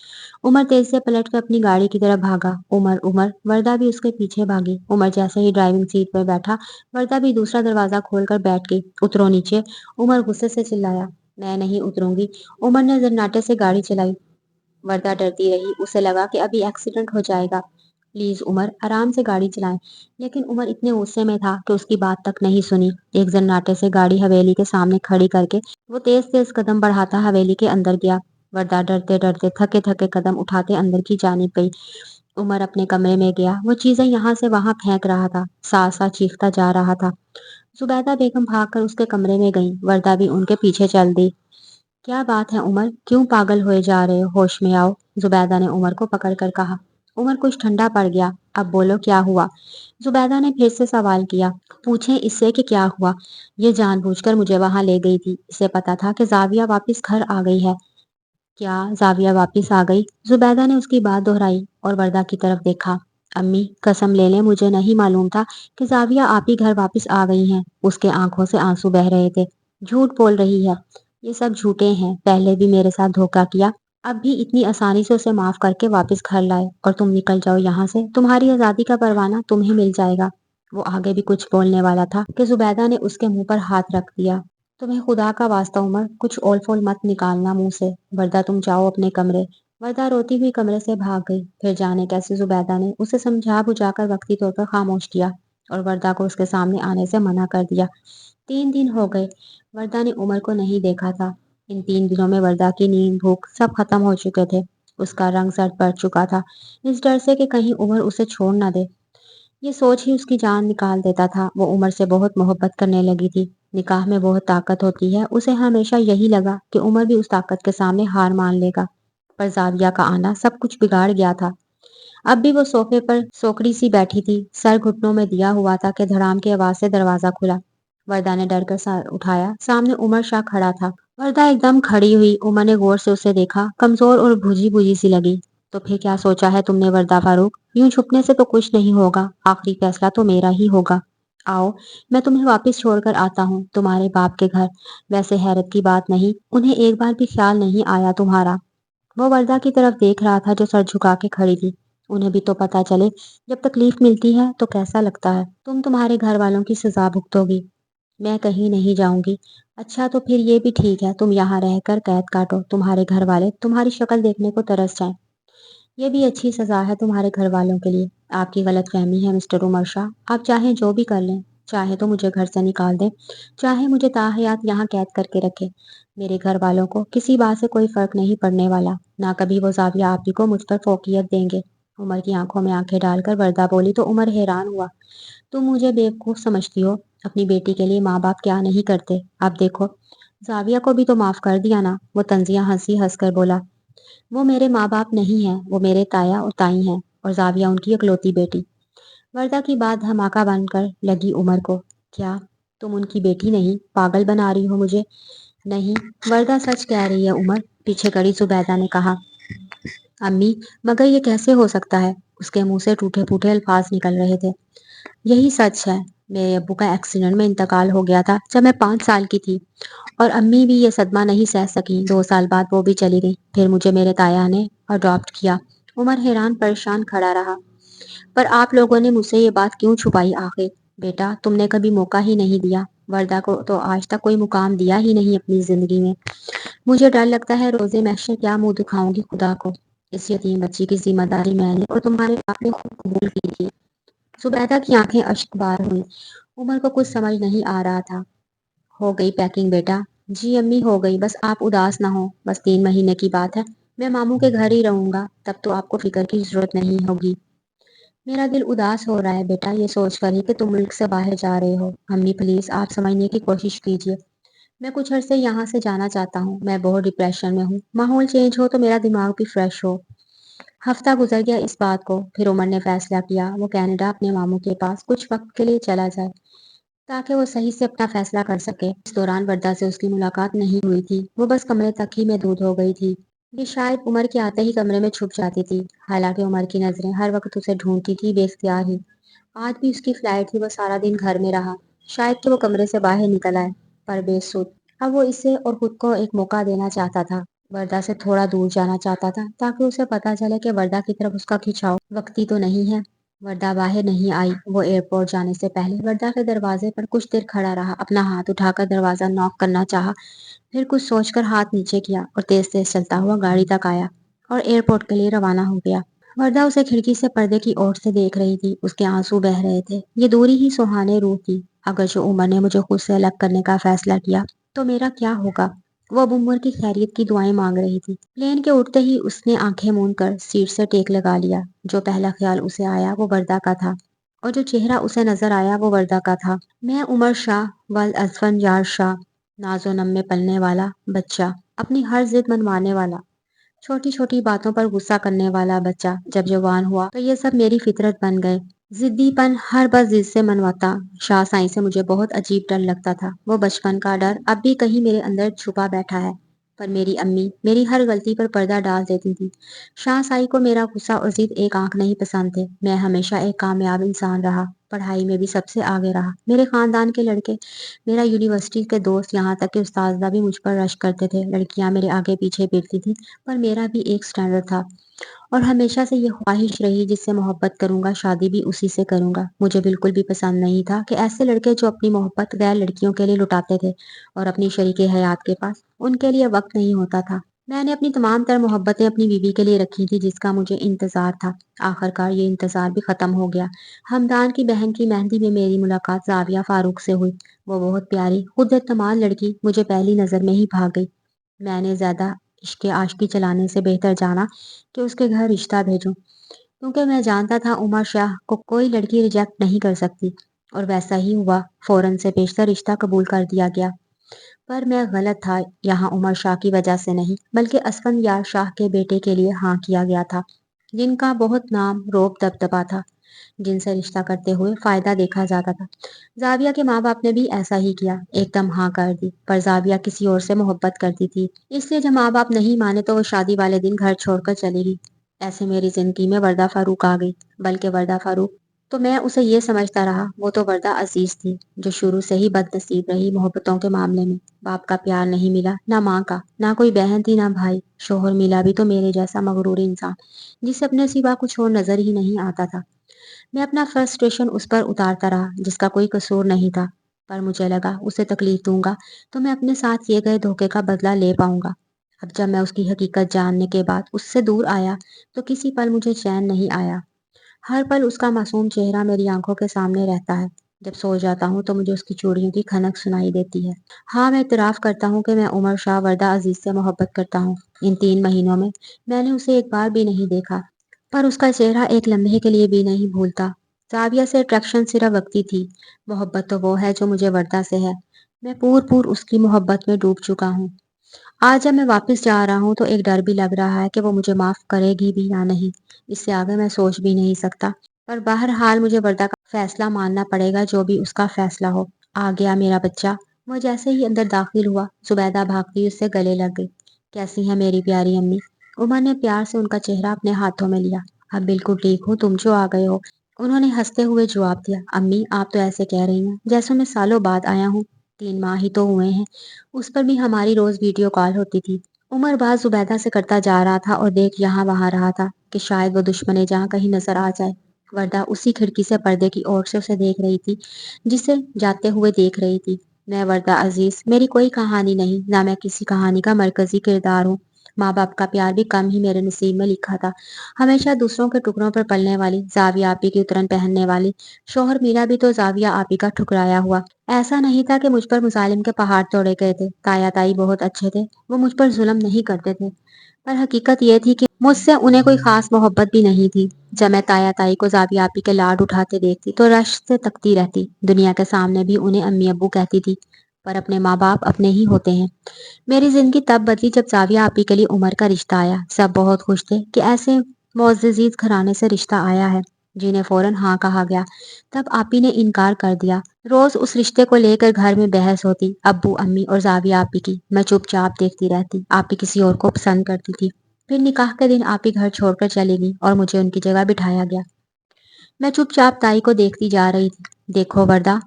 उमर तेज से पलट कर अपनी गाड़ी की तरफ भागा। उमर उमर, वर्दा भी उसके पीछे भागी। उमर जैसे ही ड्राइविंग सीट पर बैठा, वर्दा भी दूसरा दरवाजा खोलकर बैठ गई। उतरो नीचे, उमर गुस्से से चिल्लाया। मैं नहीं उतरूंगी। उमर ने जन्नाटे से गाड़ी चलाई। वर्दा डरती रही, उसे लगा कि अभी एक्सीडेंट हो जाएगा। प्लीज उमर, आराम से गाड़ी चलाएं। लेकिन उमर इतने गुस्से में था कि उसकी बात तक नहीं सुनी। एक जन्नाटे से गाड़ी हवेली के सामने खड़ी करके वो तेज तेज कदम बढ़ाता हवेली के अंदर गया। वर्दा डरते डरते थके थके कदम उठाते अंदर की जानिब गई। उमर अपने कमरे में गया। वो चीजें यहाँ से वहां फेंक रहा था, साथ साथ चीखता जा रहा था। जुबैदा बेगम भागकर उसके कमरे में गई। वर्दा भी उनके पीछे चल दी। क्या बात है उमर, क्यों पागल हुए जा रहे हो? होश में आओ, जुबैदा ने उमर को पकड़ कर कहा। उमर कुछ ठंडा पड़ गया। अब बोलो क्या हुआ? जुबैदा ने फिर से सवाल किया। पूछें इससे कि क्या हुआ? ये जानबूझकर मुझे वहां ले गई थी। इसे पता था कि जाविया वापस घर आ गई है। क्या जाविया वापस आ गई? जुबैदा ने उसकी बात दोहराई और वर्दा की तरफ देखा। अम्मी कसम ले लें, मुझे नहीं मालूम था कि जाविया आप ही घर वापस आ गई हैं। उसके आंखों से आंसू बह रहे थे। झूठ बोल रही है। ये सब झूठे हैं। पहले भी मेरे साथ धोखा किया। अब भी इतनी आसानी से उसे माफ करके वापस घर लाए और तुम निकल जाओ यहाँ से। तुम्हारी आजादी का परवाना तुम्हें मिल जाएगा। वो आगे भी कुछ बोलने वाला था कि जुबैदा ने उसके मुंह पर हाथ रख दिया। तुम्हें खुदा का वास्ता उमर, कुछ ओल फोल मत निकालना मुंह से, वरदा तुम जाओ अपने कमरे। वर्दा रोती हुई कमरे से भाग गई। फिर जाने कैसे जुबैदा ने उसे समझा बुझाकर वक्ती तौर पर खामोश किया और वर्दा को उसके सामने आने से मना कर दिया। 3 दिन हो गए। वर्दा ने उमर को नहीं देखा था। इन 3 दिनों में वर्दा की नींद भूख सब खत्म हो चुके थे। उसका रंग सर पड़ चुका था, इस डर से कि कहीं उमर उसे छोड़ न दे। ये सोच ही उसकी जान निकाल देता था। वो उमर से बहुत मोहब्बत करने लगी थी। निकाह में बहुत ताकत होती है। उसे हमेशा यही लगा कि उमर भी उस ताकत के सामने हार मान लेगा। पर जाविया का आना सब कुछ बिगाड़ गया था। अब भी वो सोफे पर सोकड़ी सी बैठी थी, सर घुटनों में दिया हुआ था कि धड़ाम की आवाज से दरवाजा खुला। वर्दा ने डर कर सर उठाया। सामने उमर शाह खड़ा था। वर्दा एकदम खड़ी हुई। उमर ने गौर से उसे देखा। कमजोर और बुझी बुझी सी लगी। तो फिर क्या सोचा है तुमने वर्दा फारूक? यूं छुपने से तो कुछ नहीं होगा। आखिरी फैसला तो मेरा ही होगा। आओ, मैं तुम्हें वापस छोड़कर आता हूँ तुम्हारे बाप के घर। वैसे हैरत की बात नहीं, उन्हें एक बार भी ख्याल नहीं आया तुम्हारा। वो वर्दा की तरफ देख रहा था जो सर झुका के खड़ी थी। उन्हें भी तो पता चले, जब तकलीफ मिलती है तो कैसा लगता है। तुम तुम्हारे घर वालों की सजा भुगतोगी। मैं कहीं नहीं जाऊंगी। अच्छा तो फिर ये भी ठीक है, तुम यहाँ रहकर कैद काटो। तुम्हारे घर वाले तुम्हारी शक्ल देखने को तरस जाएं। ये भी अच्छी सजा है तुम्हारे घर वालों के लिए। आपकी गलतफहमी है मिस्टर उमर शाह। आप चाहें जो भी कर लें। चाहे तो मुझे घर से निकाल दें, चाहे मुझे ताहयात यहाँ कैद करके रखें। मेरे घर वालों को किसी बात से कोई फर्क नहीं पड़ने वाला। ना कभी वो जाविया आप ही को मुझ पर फोकियत देंगे। उमर की आंखों में आंखें डालकर वर्दा बोली तो उमर हैरान हुआ। तुम मुझे बेवकूफ समझती हो। अपनी बेटी के लिए माँ बाप क्या नहीं करते। अब देखो, जाविया को भी तो माफ कर दिया ना। वो तंजिया हंसी हंसकर बोला। वो मेरे माँ बाप नहीं हैं, वो मेरे ताया और ताई हैं और जाविया उनकी इकलौती बेटी। वर्दा की बात धमाका बनकर लगी उमर को। क्या तुम उनकी बेटी नहीं? पागल बना रही हो मुझे। नहीं, वर्दा सच कह रही है उमर, पीछे खड़ी जुबैदा ने कहा। अम्मी, मगर ये कैसे हो सकता है? उसके मुंह से टूटे फूटे अल्फाज निकल रहे थे। यही सच है। मेरे अब्बू का एक्सीडेंट में इंतकाल हो गया था जब मैं 5 साल की थी। और अम्मी भी ये सदमा नहीं सह सकी। 2 साल बाद वो भी चली गई। फिर मुझे मेरे ताया ने अडॉप्ट किया। उमर हैरान परेशान खड़ा रहा। पर आप लोगों ने मुझसे ये बात क्यों छुपाई आखिर? बेटा, तुमने कभी मौका ही नहीं दिया। वर्दा को तो आज तक कोई मुकाम दिया ही नहीं अपनी जिंदगी में। मुझे डर लगता है रोजे महशर क्या मुंह दिखाऊंगी खुदा को। इस यतीम बच्ची की जिम्मेदारी मैंने और तुम्हारे बाप ने खुद कबूल की थी। जुबैदा की आंखें अश्क बार हुई। उमर को कुछ समझ नहीं आ रहा था। हो गई पैकिंग बेटा? जी अम्मी हो गई। बस आप उदास ना हो। बस 3 महीने की बात है। मैं मामू के घर ही रहूंगा। तब तो आपको फिक्र की जरूरत नहीं होगी। मेरा दिल उदास हो रहा है बेटा, ये सोच कर ही कि तुम मुल्क से बाहर जा रहे हो। अम्मी प्लीज आप समझने की कोशिश कीजिए। मैं कुछ अरसे यहाँ से जाना चाहता हूँ। मैं बहुत डिप्रेशन में हूँ। माहौल चेंज हो तो मेरा दिमाग भी फ्रेश हो। हफ्ता गुजर गया इस बात को। फिर उमर ने फैसला किया वो कनाडा अपने मामू के पास कुछ वक्त के लिए चला जाए ताकि वो सही से अपना फैसला कर सके। इस दौरान वर्दा से उसकी मुलाकात नहीं हुई थी। वो बस कमरे तक ही महदूद हो गई थी। ये शायद उमर के आते ही कमरे में छुप जाती थी। हालांकि उमर की नजरें हर वक्त उसे ढूंढती थी बेख्तियार ही। आज भी उसकी फ्लाइट थी। वो सारा दिन घर में रहा। शायद कि वो कमरे से बाहर निकल आए, पर बेसुध। अब वो इसे और खुद को एक मौका देना चाहता था। वर्दा से थोड़ा दूर जाना चाहता था ताकि उसे पता चले कि वर्दा की तरफ उसका खिंचाव वक्ती तो नहीं है। वर्दा बाहर नहीं आई। वो एयरपोर्ट जाने से पहले वर्दा के दरवाजे पर कुछ देर खड़ा रहा। अपना हाथ उठाकर दरवाजा नॉक करना चाहा। फिर कुछ सोचकर हाथ नीचे किया और तेज तेज चलता हुआ गाड़ी तक आया और एयरपोर्ट के लिए रवाना हो गया। वर्दा उसे खिड़की से पर्दे की ओर से देख रही थी। उसके आंसू बह रहे थे। ये दूरी ही सुहाने रूह थी। अगर जो उमर ने मुझे खुद से अलग करने का फैसला किया तो मेरा क्या होगा? वो अब उमर की खैरियत की दुआएं मांग रही थी। प्लेन के उठते ही उसने आंखें मूंद कर सीट से टेक लगा लिया। जो पहला ख्याल उसे आया वो वर्दा का था और जो चेहरा उसे नजर आया वो वर्दा का था। मैं उमर शाह वल अजफन यार शाह, नाजो नम में पलने वाला बच्चा, अपनी हर जिद मनवाने वाला, छोटी छोटी बातों पर गुस्सा करने वाला बच्चा जब जवान हुआ तो ये सब मेरी फितरत बन गए। जिद्दीपन हर बार जिद से मनवाता। शाह साईं से मुझे बहुत अजीब डर लगता था। वो बचपन का डर अब भी कहीं मेरे अंदर छुपा बैठा है। पर मेरी अम्मी मेरी हर गलती पर पर्दा डाल देती थी। शाह साईं को मेरा गुस्सा और जिद एक आंख नहीं पसंद थे। मैं हमेशा एक कामयाब इंसान रहा, पढ़ाई में भी सबसे आगे रहा। मेरे खानदान के लड़के, मेरा यूनिवर्सिटी के दोस्त, यहाँ तक कि उस्ताद भी मुझ पर रश करते थे। लड़कियां मेरे आगे पीछे फिरती थी, पर मेरा भी एक स्टैंडर्ड था। और हमेशा से ये ख्वाहिश रही जिससे मोहब्बत करूंगा, शादी भी उसी से करूंगा। मुझे बिल्कुल भी पसंद नहीं था कि ऐसे लड़के जो अपनी मोहब्बत गैर लड़कियों के लिए लुटाते थे और अपनी शरीके हयात के पास उनके लिए वक्त नहीं होता था। मैंने अपनी तमाम तर मोहब्बतें अपनी बीवी के लिए रखी थी, जिसका मुझे इंतजार था। आखिरकार ये इंतजार भी खत्म हो गया। हमदान की बहन की मेहंदी में मेरी मुलाकात जाविया फारूक से हुई। वो बहुत प्यारी खुद तमाम लड़की मुझे पहली नजर में ही भाग गई। मैंने ज्यादा इश्क आशकी चलाने से बेहतर जाना कि उसके घर रिश्ता भेजूं, क्योंकि मैं जानता था उमर शाह को कोई लड़की रिजेक्ट नहीं कर सकती। और वैसा ही हुआ। फौरन से पेशतर रिश्ता कबूल कर दिया गया। पर मैं गलत था। यहाँ उमर शाह की वजह से नहीं, बल्कि असफंद यार शाह के बेटे के लिए हाँ किया गया था, जिनका बहुत नाम रोब दबदबा था, जिनसे रिश्ता करते हुए फायदा देखा जाता था। जाविया के माँ बाप ने भी ऐसा ही किया, एकदम हाँ कर दी। पर जाविया किसी और से मोहब्बत करती थी, इसलिए जब माँ बाप नहीं माने तो वो शादी वाले दिन घर छोड़कर चली गई। ऐसे मेरी जिंदगी में वर्दा फारूक आ गई। बल्कि वर्दा फारूक तो मैं उसे ये समझता रहा, वो तो वर्दा अजीज थी, जो शुरू से ही बदनसीब रही मोहब्बतों के मामले में। बाप का प्यार नहीं मिला, ना माँ का, ना कोई बहन थी, ना भाई। शोहर मिला भी तो मेरे जैसा मगरूर इंसान, जिसे अपने सिवा कुछ और नजर ही नहीं आता था। मैं अपना फ्रस्ट्रेशन उस पर उतारता रहा, जिसका कोई कसूर नहीं था। पर मुझे लगा उसे तकलीफ दूंगा तो मैं अपने साथ किए गए धोखे का बदला ले पाऊंगा। अब जब मैं उसकी हकीकत जानने के बाद उससे दूर आया तो किसी पल मुझे चैन नहीं आया। हर पल उसका मासूम चेहरा मेरी आंखों के सामने रहता है। जब सो जाता हूँ तो मुझे उसकी चूड़ियों की खनक सुनाई देती है। हाँ, मैं इतराफ करता हूँ कि मैं उमर शाह वर्दा अजीज से मोहब्बत करता हूँ। इन 3 महीनों में मैंने उसे एक बार भी नहीं देखा, पर उसका चेहरा एक लम्हे के लिए भी नहीं भूलता। जाविया से अट्रैक्शन सिर्फ वक्ती थी। मोहब्बत तो वो है जो मुझे वर्दा से है। मैं पूर उसकी मोहब्बत में डूब चुका हूँ। आज जब मैं वापस जा रहा हूँ तो एक डर भी लग रहा है कि वो मुझे माफ करेगी भी या नहीं। इससे आगे मैं सोच भी नहीं सकता। पर बहरहाल मुझे वर्दा का फैसला मानना पड़ेगा, जो भी उसका फैसला हो। आ गया मेरा बच्चा। वो जैसे ही अंदर दाखिल हुआ, जुबैदा भागती उससे गले लग गई। कैसी है मेरी प्यारी अम्मी? उमर ने प्यार से उनका चेहरा अपने हाथों में लिया। अब बिल्कुल ठीक हूँ, तुम जो आ गए हो, उन्होंने हंसते हुए जवाब दिया। अम्मी, आप तो ऐसे कह रही हैं जैसे मैं सालों बाद आया हूँ। 3 माह ही तो हुए हैं। उस पर भी हमारी रोज वीडियो कॉल होती थी। उमर बात जुबैदा से करता जा रहा था और देख यहाँ वहां रहा था कि शायद वो दुश्मने जहाँ कहीं नजर आ जाए। वर्दा उसी खिड़की से पर्दे की ओर से उसे देख रही थी, जिसे जाते हुए देख रही थी। मैं वर्दा अजीज, मेरी कोई कहानी नहीं, ना मैं किसी कहानी का मरकजी किरदार हूँ। माँ बाप का प्यार भी कम ही मेरे नसीब में लिखा था। हमेशा दूसरों के टुकड़ों पर पलने वाली, जाविया आपी की उतरन पहनने वाली। शोहर मेरा भी तो जाविया आपी का ठुकराया हुआ। ऐसा नहीं था कि मुझ पर मुजालिम के पहाड़ तोड़े गए थे। ताया ताई बहुत अच्छे थे, वो मुझ पर जुल्म नहीं करते थे। पर हकीकत ये थी कि मुझसे उन्हें कोई खास मोहब्बत भी नहीं थी। जब मैं ताया ताई को जाविया आपी के लाड उठाते देखती तो रश से तकती रहती। दुनिया के सामने भी उन्हें अम्मी अब्बू कहती थी, पर अपने माँ बाप अपने ही होते हैं। मेरी जिंदगी तब बदली जब जाविया आपी के लिए उमर का रिश्ता आया। सब बहुत खुश थे कि ऐसे मोअज़्ज़ज़ घराने से रिश्ता आया है, जिन्हें फौरन हाँ कहा गया। तब आपी ने इनकार कर दिया। रोज उस रिश्ते को लेकर घर में बहस होती, अब्बू अम्मी और जाविया आपी की। मैं चुपचाप देखती रहती। आपी किसी और को पसंद करती थी। फिर निकाह के दिन आपी घर छोड़कर चली गई और मुझे उनकी जगह बिठाया गया। मैं चुपचाप ताई को देखती जा रही थी। देखो वर्दा,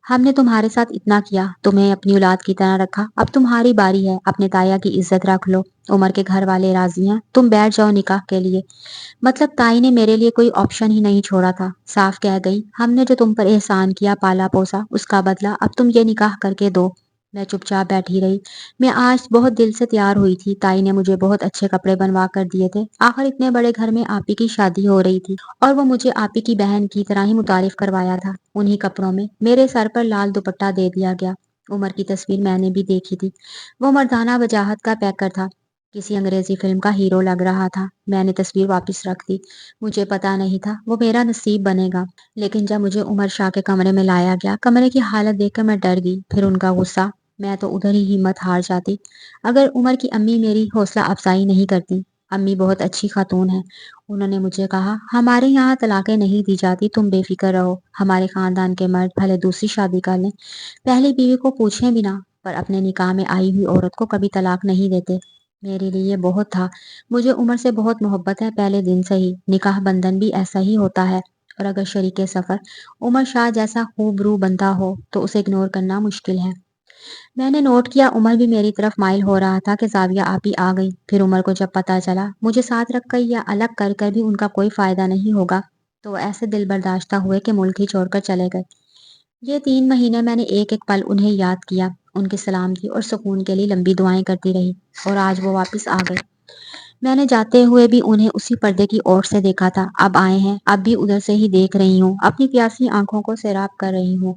हमने तुम्हारे साथ इतना किया, तुम्हें अपनी औलाद की तरह रखा, अब तुम्हारी बारी है। अपने ताया की इज्जत रख लो। उमर के घर वाले राजी हैं, तुम बैठ जाओ निकाह के लिए। मतलब ताई ने मेरे लिए कोई ऑप्शन ही नहीं छोड़ा था। साफ कह गई, हमने जो तुम पर एहसान किया, पाला पोसा, उसका बदला अब तुम ये निकाह करके दो। मैं चुपचाप बैठी रही। मैं आज बहुत दिल से तैयार हुई थी। ताई ने मुझे बहुत अच्छे कपड़े बनवा कर दिए थे। आखिर इतने बड़े घर में आपी की शादी हो रही थी और वो मुझे आपी की बहन की तरह ही मुतारिफ करवाया था। उन्हीं कपड़ों में मेरे सर पर लाल दुपट्टा दे दिया गया। उमर की तस्वीर मैंने भी देखी थी। वो मर्दाना वजाहत का पैकर था, किसी अंग्रेजी फिल्म का हीरो लग रहा था। मैंने तस्वीर वापस रख दी। मुझे पता नहीं था वो मेरा नसीब बनेगा। लेकिन जब मुझे उमर शाह के कमरे में लाया गया, कमरे की हालत देखकर मैं डर गई। फिर उनका गुस्सा, मैं तो उधर ही हिम्मत हार जाती। अगर उमर की अम्मी मेरी हौसला अफजाई नहीं करती अम्मी बहुत अच्छी खातून है। उन्होंने मुझे कहा, हमारे यहाँ तलाकें नहीं दी जाती, तुम बेफिक्र रहो। हमारे खानदान के मर्द भले दूसरी शादी कर लें, पहली बीवी को पूछें भी ना, पर अपने निकाह में आई हुई औरत को कभी तलाक नहीं देते। मेरे लिए ये बहुत था। मुझे उमर से बहुत मोहब्बत है पहले दिन से ही। निकाह बंधन भी ऐसा ही होता है। और अगर शरीके सफर उमर शाह जैसा खूबरू बंदा हो तो उसे इग्नोर करना मुश्किल है। मैंने नोट किया उमर भी मेरी तरफ माइल हो रहा था कि जाविया आप ही आ गई। फिर उमर को जब पता चला मुझे साथ रख कर या अलग कर कर भी उनका कोई फायदा नहीं होगा, तो ऐसे दिल बर्दाश्ता हुए कि मुल्क ही छोड़कर चले गए। ये 3 महीने मैंने एक एक पल उन्हें याद किया, उनकी सलामती और सुकून के लिए लंबी दुआएं करती रही। और आज वो वापस आ गए। मैंने जाते हुए भी उन्हें उसी पर्दे की ओर से देखा था। अब आए हैं, अब भी उधर से ही देख रही हूँ, अपनी प्यासी आंखों को सैराब कर रही हूँ।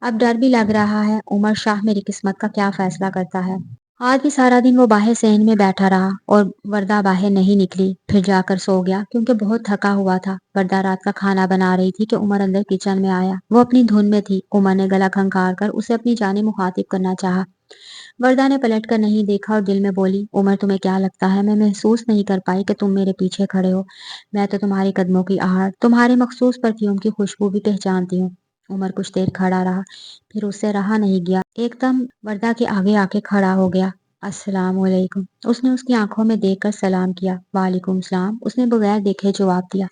अब डर भी लग रहा है, उमर शाह मेरी किस्मत का क्या फैसला करता है। आज भी सारा दिन वो बाहर सहन में बैठा रहा और वरदा बाहर नहीं निकली। फिर जाकर सो गया क्योंकि बहुत थका हुआ था। वरदा रात का खाना बना रही थी कि उमर अंदर किचन में आया। वो अपनी धुन में थी। उमर ने गला खंखार कर उसे अपनी जाने मुखातिब करना चाहा। वरदा ने पलट कर नहीं देखा और दिल में बोली, उमर तुम्हें क्या लगता है मैं महसूस नहीं कर पाई कि तुम मेरे पीछे खड़े हो? मैं तो तुम्हारे कदमों की आहट, तुम्हारे मखसूस परफ्यूम की खुशबू भी पहचानती हूँ। उमर कुछ देर खड़ा रहा, फिर उससे रहा नहीं गया, एकदम वरदा के आगे आके खड़ा हो गया। अस्सलाम वालेकुम, उसने उसकी आंखों में देखकर सलाम किया। वालेकुम सलाम, उसने बगैर देखे जवाब दिया।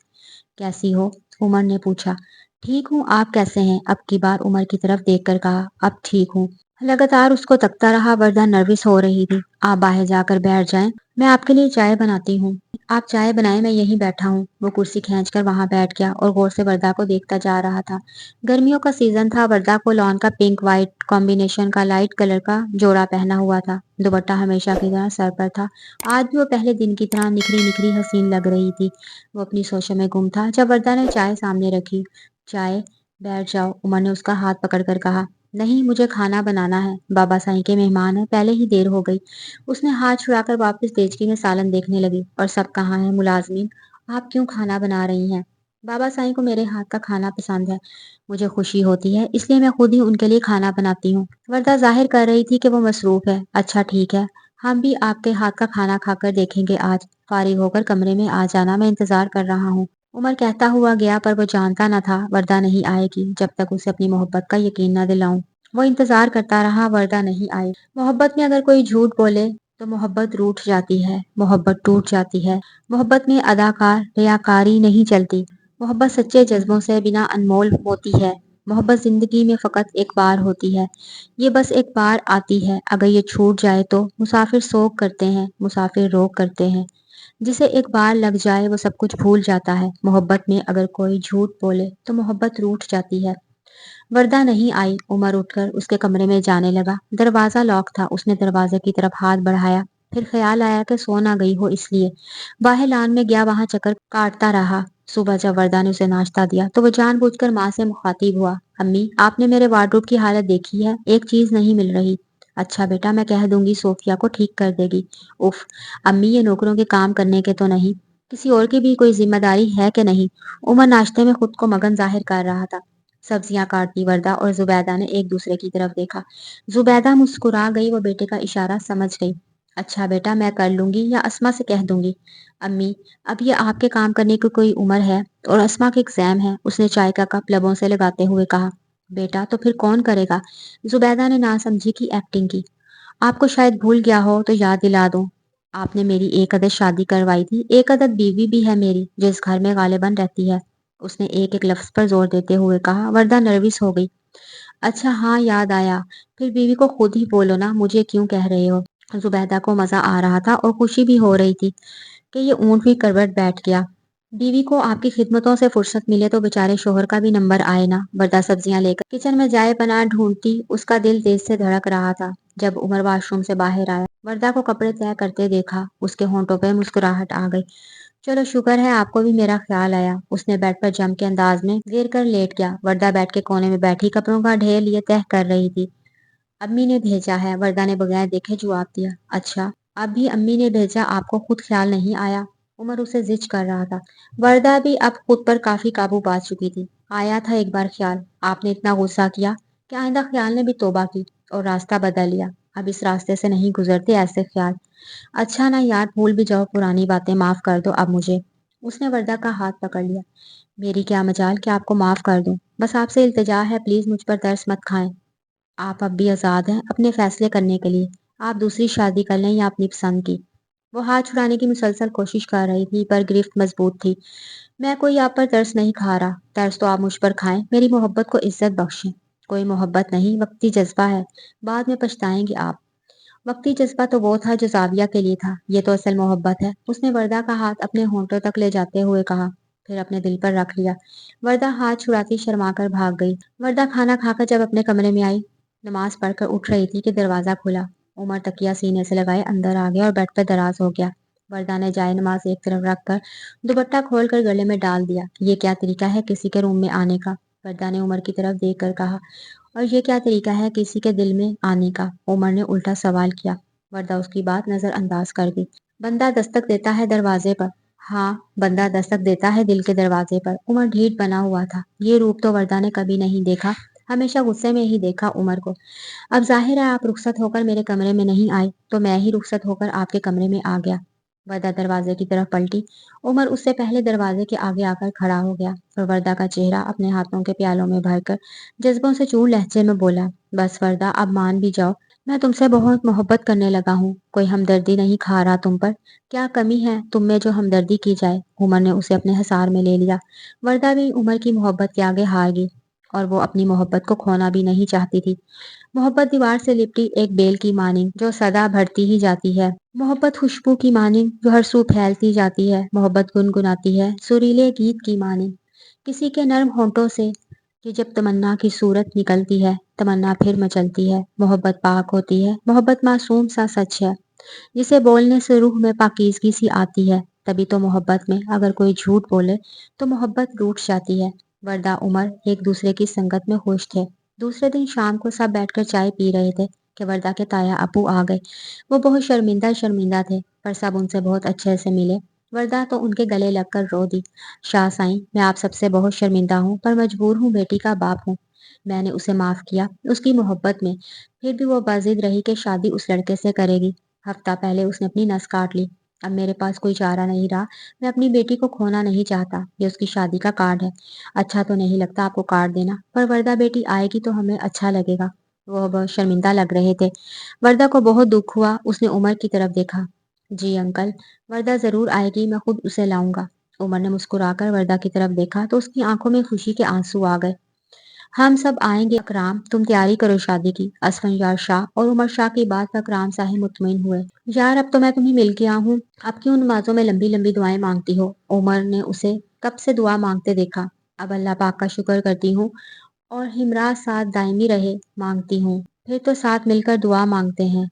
कैसी हो? उमर ने पूछा। ठीक हूँ, आप कैसे हैं? अब की बार उमर की तरफ देखकर कहा। अब ठीक हूँ। लगातार उसको तकता रहा। वरदा नर्वस हो रही थी। आप बाहर जाकर बैठ जाएं, मैं आपके लिए चाय बनाती हूँ। आप चाय बनाएं, मैं यहीं बैठा हूँ। वो कुर्सी खींचकर वहां बैठ गया और गौर से वरदा को देखता जा रहा था। गर्मियों का सीजन था। वरदा को लॉन का पिंक व्हाइट कॉम्बिनेशन का लाइट कलर का जोड़ा पहना हुआ था। दुपट्टा हमेशा की तरह सर पर था। आज भी वो पहले दिन की तरह निखरी निखरी हसीन लग रही थी। वो अपनी सोचों में गुम था जब वरदा ने चाय सामने रखी। चाय? बैठ जाओ, उमर ने उसका हाथ पकड़कर कहा। नहीं, मुझे खाना बनाना है, बाबा साईं के मेहमान है, पहले ही देर हो गई। उसने हाथ छुड़ाकर वापस देचकी में सालन देखने लगी। और सब कहाँ हैं मुलाजमीन? आप क्यों खाना बना रही हैं? बाबा साईं को मेरे हाथ का खाना पसंद है। मुझे खुशी होती है, इसलिए मैं खुद ही उनके लिए खाना बनाती हूँ। वरदा जाहिर कर रही थी कि वो मसरूफ है। अच्छा ठीक है, हम भी आपके हाथ का खाना खाकर देखेंगे आज। फारिग होकर कमरे में आ जाना, मैं इंतजार कर रहा हूँ। उमर कहता हुआ गया, पर वो जानता न था वरदा नहीं आएगी जब तक उसे अपनी मोहब्बत का यकीन न दिलाऊं। वो इंतजार करता रहा, वरदा नहीं आई। मोहब्बत में अगर कोई झूठ बोले तो मोहब्बत रूठ जाती है, मोहब्बत टूट जाती है। मोहब्बत में अदाकार रियाकारी नहीं चलती। मोहब्बत सच्चे जज्बों से बिना अनमोल होती है। मोहब्बत जिंदगी में फकत एक बार होती है। ये बस एक बार आती है। अगर ये छूट जाए तो मुसाफिर सोग करते हैं, मुसाफिर रोग करते हैं। जिसे एक बार लग जाए वो सब कुछ भूल जाता है। मोहब्बत में अगर कोई झूठ बोले तो मोहब्बत रूठ जाती है। वरदा नहीं आई। उमर उठकर उसके कमरे में जाने लगा। दरवाजा लॉक था। उसने दरवाजे की तरफ हाथ बढ़ाया। फिर ख्याल आया कि सो ना गई हो इसलिए बाहर लान में गया, वहां चक्कर काटता रहा। सुबह जब वरदा ने उसे नाश्ता दिया तो वो जानबूझकर माँ से मुखातिब हुआ। अम्मी, आपने मेरे वार्डरोब की हालत देखी है? एक चीज नहीं मिल रही। अच्छा बेटा, मैं कह दूंगी, सोफिया को ठीक कर देगी। उफ, अम्मी ये नौकरों के काम करने के तो नहीं, किसी और की भी कोई जिम्मेदारी है कि नहीं? उमर नाश्ते में खुद को मगन जाहिर कर रहा था। सब्जियां काटती वरदा और जुबैदा ने एक दूसरे की तरफ देखा। जुबैदा मुस्कुरा गई, वो बेटे का इशारा समझ गई। अच्छा बेटा, मैं कर लूंगी या अस्मा से कह दूंगी? अम्मी, अब ये आपके काम करने की कोई उम्र है? और अस्मा के एग्जाम है, उसने चाय का कप लबों से लगाते हुए कहा। बेटा, तो फिर कौन करेगा? जुबैदा ने नासमझी की एक्टिंग की। आपको शायद भूल गया हो तो याद दिला दूं। आपने मेरी एक अदद शादी करवाई थी, एक अदद बीवी भी है मेरी जो इस घर में गालिबन रहती है। उसने एक एक लफ्ज पर जोर देते हुए कहा। वरदा नर्वस हो गई। अच्छा हाँ, याद आया। फिर बीवी को खुद ही बोलो ना, मुझे क्यों कह रहे हो? जुबैदा को मजा आ रहा था और खुशी भी हो रही थी कि ये ऊंट भी करवट बैठ गया। बीवी को आपकी खिदमतों से फुर्सत मिले तो बेचारे शोहर का भी नंबर आए ना। वरदा सब्जियां लेकर किचन में जाए पनाह ढूंढती। उसका दिल तेज से धड़क रहा था। जब उमर वॉशरूम से बाहर आया, वरदा को कपड़े तय करते देखा। उसके होंठों पे मुस्कुराहट आ गई। चलो शुक्र है आपको भी मेरा ख्याल आया। उसने बेड पर जम के अंदाज में गिर कर लेट गया। वरदा बेड के कोने में बैठी कपड़ों का ढेर लिए तह कर रही थी। अम्मी ने भेजा है, वरदा ने बगैर देखे जवाब दिया। अच्छा, अब भी अम्मी ने भेजा, आपको खुद ख्याल नहीं आया? उमर उसे जिज कर रहा था। वरदा भी अब खुद पर काफी काबू पा चुकी थी। आया था एक बार ख्याल, आपने इतना गुस्सा किया कि आइंदा ख्याल ने भी तौबा की। और रास्ता बदल लिया। अब इस रास्ते से नहीं गुजरते ऐसे ख्याल। अच्छा ना यार, भूल भी जाओ पुरानी बातें, माफ कर दो अब मुझे। उसने वर्दा का हाथ पकड़ लिया। मेरी क्या मजाल कि आपको माफ कर दूं। बस आपसे इल्तिजा है, प्लीज मुझ पर तरस मत खाएं। आप अब भी आजाद हैं अपने फैसले करने के लिए। आप दूसरी शादी कर लें या अपनी पसंद की। वो हाथ छुड़ाने की मुसलसल कोशिश कर रही थी पर गिरफ्त मजबूत थी। मैं कोई आप पर तरस नहीं खा रहा, तरस तो आप मुझ पर खाएं, मेरी मोहब्बत को इज्जत बख्शें। कोई मोहब्बत नहीं, वक्ती जज्बा है, बाद में पछताएंगे आप। वक्ती जज्बा तो वो था जो जाविया के लिए था, ये तो असल मोहब्बत है। उसने वर्दा का हाथ अपने होंठों तक ले जाते हुए कहा, फिर अपने दिल पर रख लिया। वर्दा हाथ छुड़ाती शर्मा कर भाग गई। वर्दा खाना खाकर जब अपने कमरे में आई, नमाज पढ़कर उठ रही थी कि दरवाजा खुला। उमर तकिया सीने से लगाए अंदर आ गया और बेड पर दराज हो गया। वर्दा ने जाए नमाज एक तरफ रखकर दुपट्टा खोलकर गले में डाल दिया। ये क्या तरीका है किसी के रूम में आने का? वर्दा ने उमर की तरफ देखकर कहा। और ये क्या तरीका है किसी के दिल में आने का? उमर ने उल्टा सवाल किया। वर्दा उसकी बात नजरअंदाज कर दी। बंदा दस्तक देता है दरवाजे पर। हाँ, बंदा दस्तक देता है दिल के दरवाजे पर। उमर ढीठ बना हुआ था। ये रूप तो वर्दा ने कभी नहीं देखा, हमेशा गुस्से में ही देखा उमर को। अब जाहिर है आप रुखसत होकर मेरे कमरे में नहीं आए, तो मैं ही रुखसत होकर आपके कमरे में आ गया। वर्दा दरवाजे की तरफ पलटी। उमर उससे पहले दरवाजे के आगे आकर खड़ा हो गया और वर्दा का चेहरा अपने हाथों के प्यालों में भरकर जज्बों से चूर लहजे में बोला, बस वर्दा अब मान भी जाओ, मैं तुमसे बहुत मोहब्बत करने लगा हूँ। कोई हमदर्दी नहीं खा रहा तुम पर। क्या कमी है तुम में जो हमदर्दी की जाए? उमर ने उसे अपने हिसार में ले लिया। वर्दा भी उमर की मोहब्बत के आगे हार गई और वो अपनी मोहब्बत को खोना भी नहीं चाहती थी। मोहब्बत दीवार से लिपटी एक बेल की मानिंद जो सदा बढ़ती ही जाती है। मोहब्बत खुशबू की मानिंद जो हर सू फैलती जाती है। मोहब्बत गुनगुनाती है सुरीले गीत की मानिंद किसी के नर्म होंठों से कि जब तमन्ना की सूरत निकलती है, तमन्ना फिर मचलती है। मोहब्बत पाक होती है, मोहब्बत मासूम सा सच है जिसे बोलने से रूह में पाकीज़गी सी आती है। तभी तो मोहब्बत में अगर कोई झूठ बोले तो मोहब्बत रूठ जाती है। वर्दा उमर एक दूसरे की संगत में खुश थे। दूसरे दिन शाम को सब बैठकर चाय पी रहे थे कि वर्दा के ताया अब्बू आ गए। वो बहुत शर्मिंदा शर्मिंदा थे पर सब उनसे बहुत अच्छे से मिले। वर्दा तो उनके गले लगकर रो दी। शाह साईं, मैं आप सबसे बहुत शर्मिंदा हूँ पर मजबूर हूँ, बेटी का बाप हूँ। मैंने उसे माफ किया उसकी मोहब्बत में, फिर भी वो बाजिद रही कि शादी उस लड़के से करेगी। हफ्ता पहले उसने अपनी नस काट ली। अब मेरे पास कोई चारा नहीं रहा। मैं अपनी बेटी को खोना नहीं चाहता। ये उसकी शादी का कार्ड है। अच्छा तो नहीं लगता आपको कार्ड देना, पर वर्दा बेटी आएगी तो हमें अच्छा लगेगा। वो बहुत शर्मिंदा लग रहे थे। वर्दा को बहुत दुख हुआ। उसने उमर की तरफ देखा। जी अंकल, वर्दा जरूर आएगी, मैं खुद उसे लाऊंगा। उमर ने मुस्कुराकर वर्दा की तरफ देखा तो उसकी आंखों में खुशी के आंसू आ गए। हम सब आएंगे अकराम, तुम तैयारी करो शादी की। असफंजार शाह और उमर शाह की बात पर अकराम साहिब मुतमईन हुए। यार अब तो मैं तुम्हें मिल गया हूँ, अब क्यों नमाजों में लंबी लंबी दुआएं मांगती हो? उमर ने उसे कब से दुआ मांगते देखा। अब अल्लाह पाक का शुक्र करती हूँ और हिमरा साथ दायमी रहे मांगती हूँ। फिर तो साथ मिलकर दुआ मांगते हैं।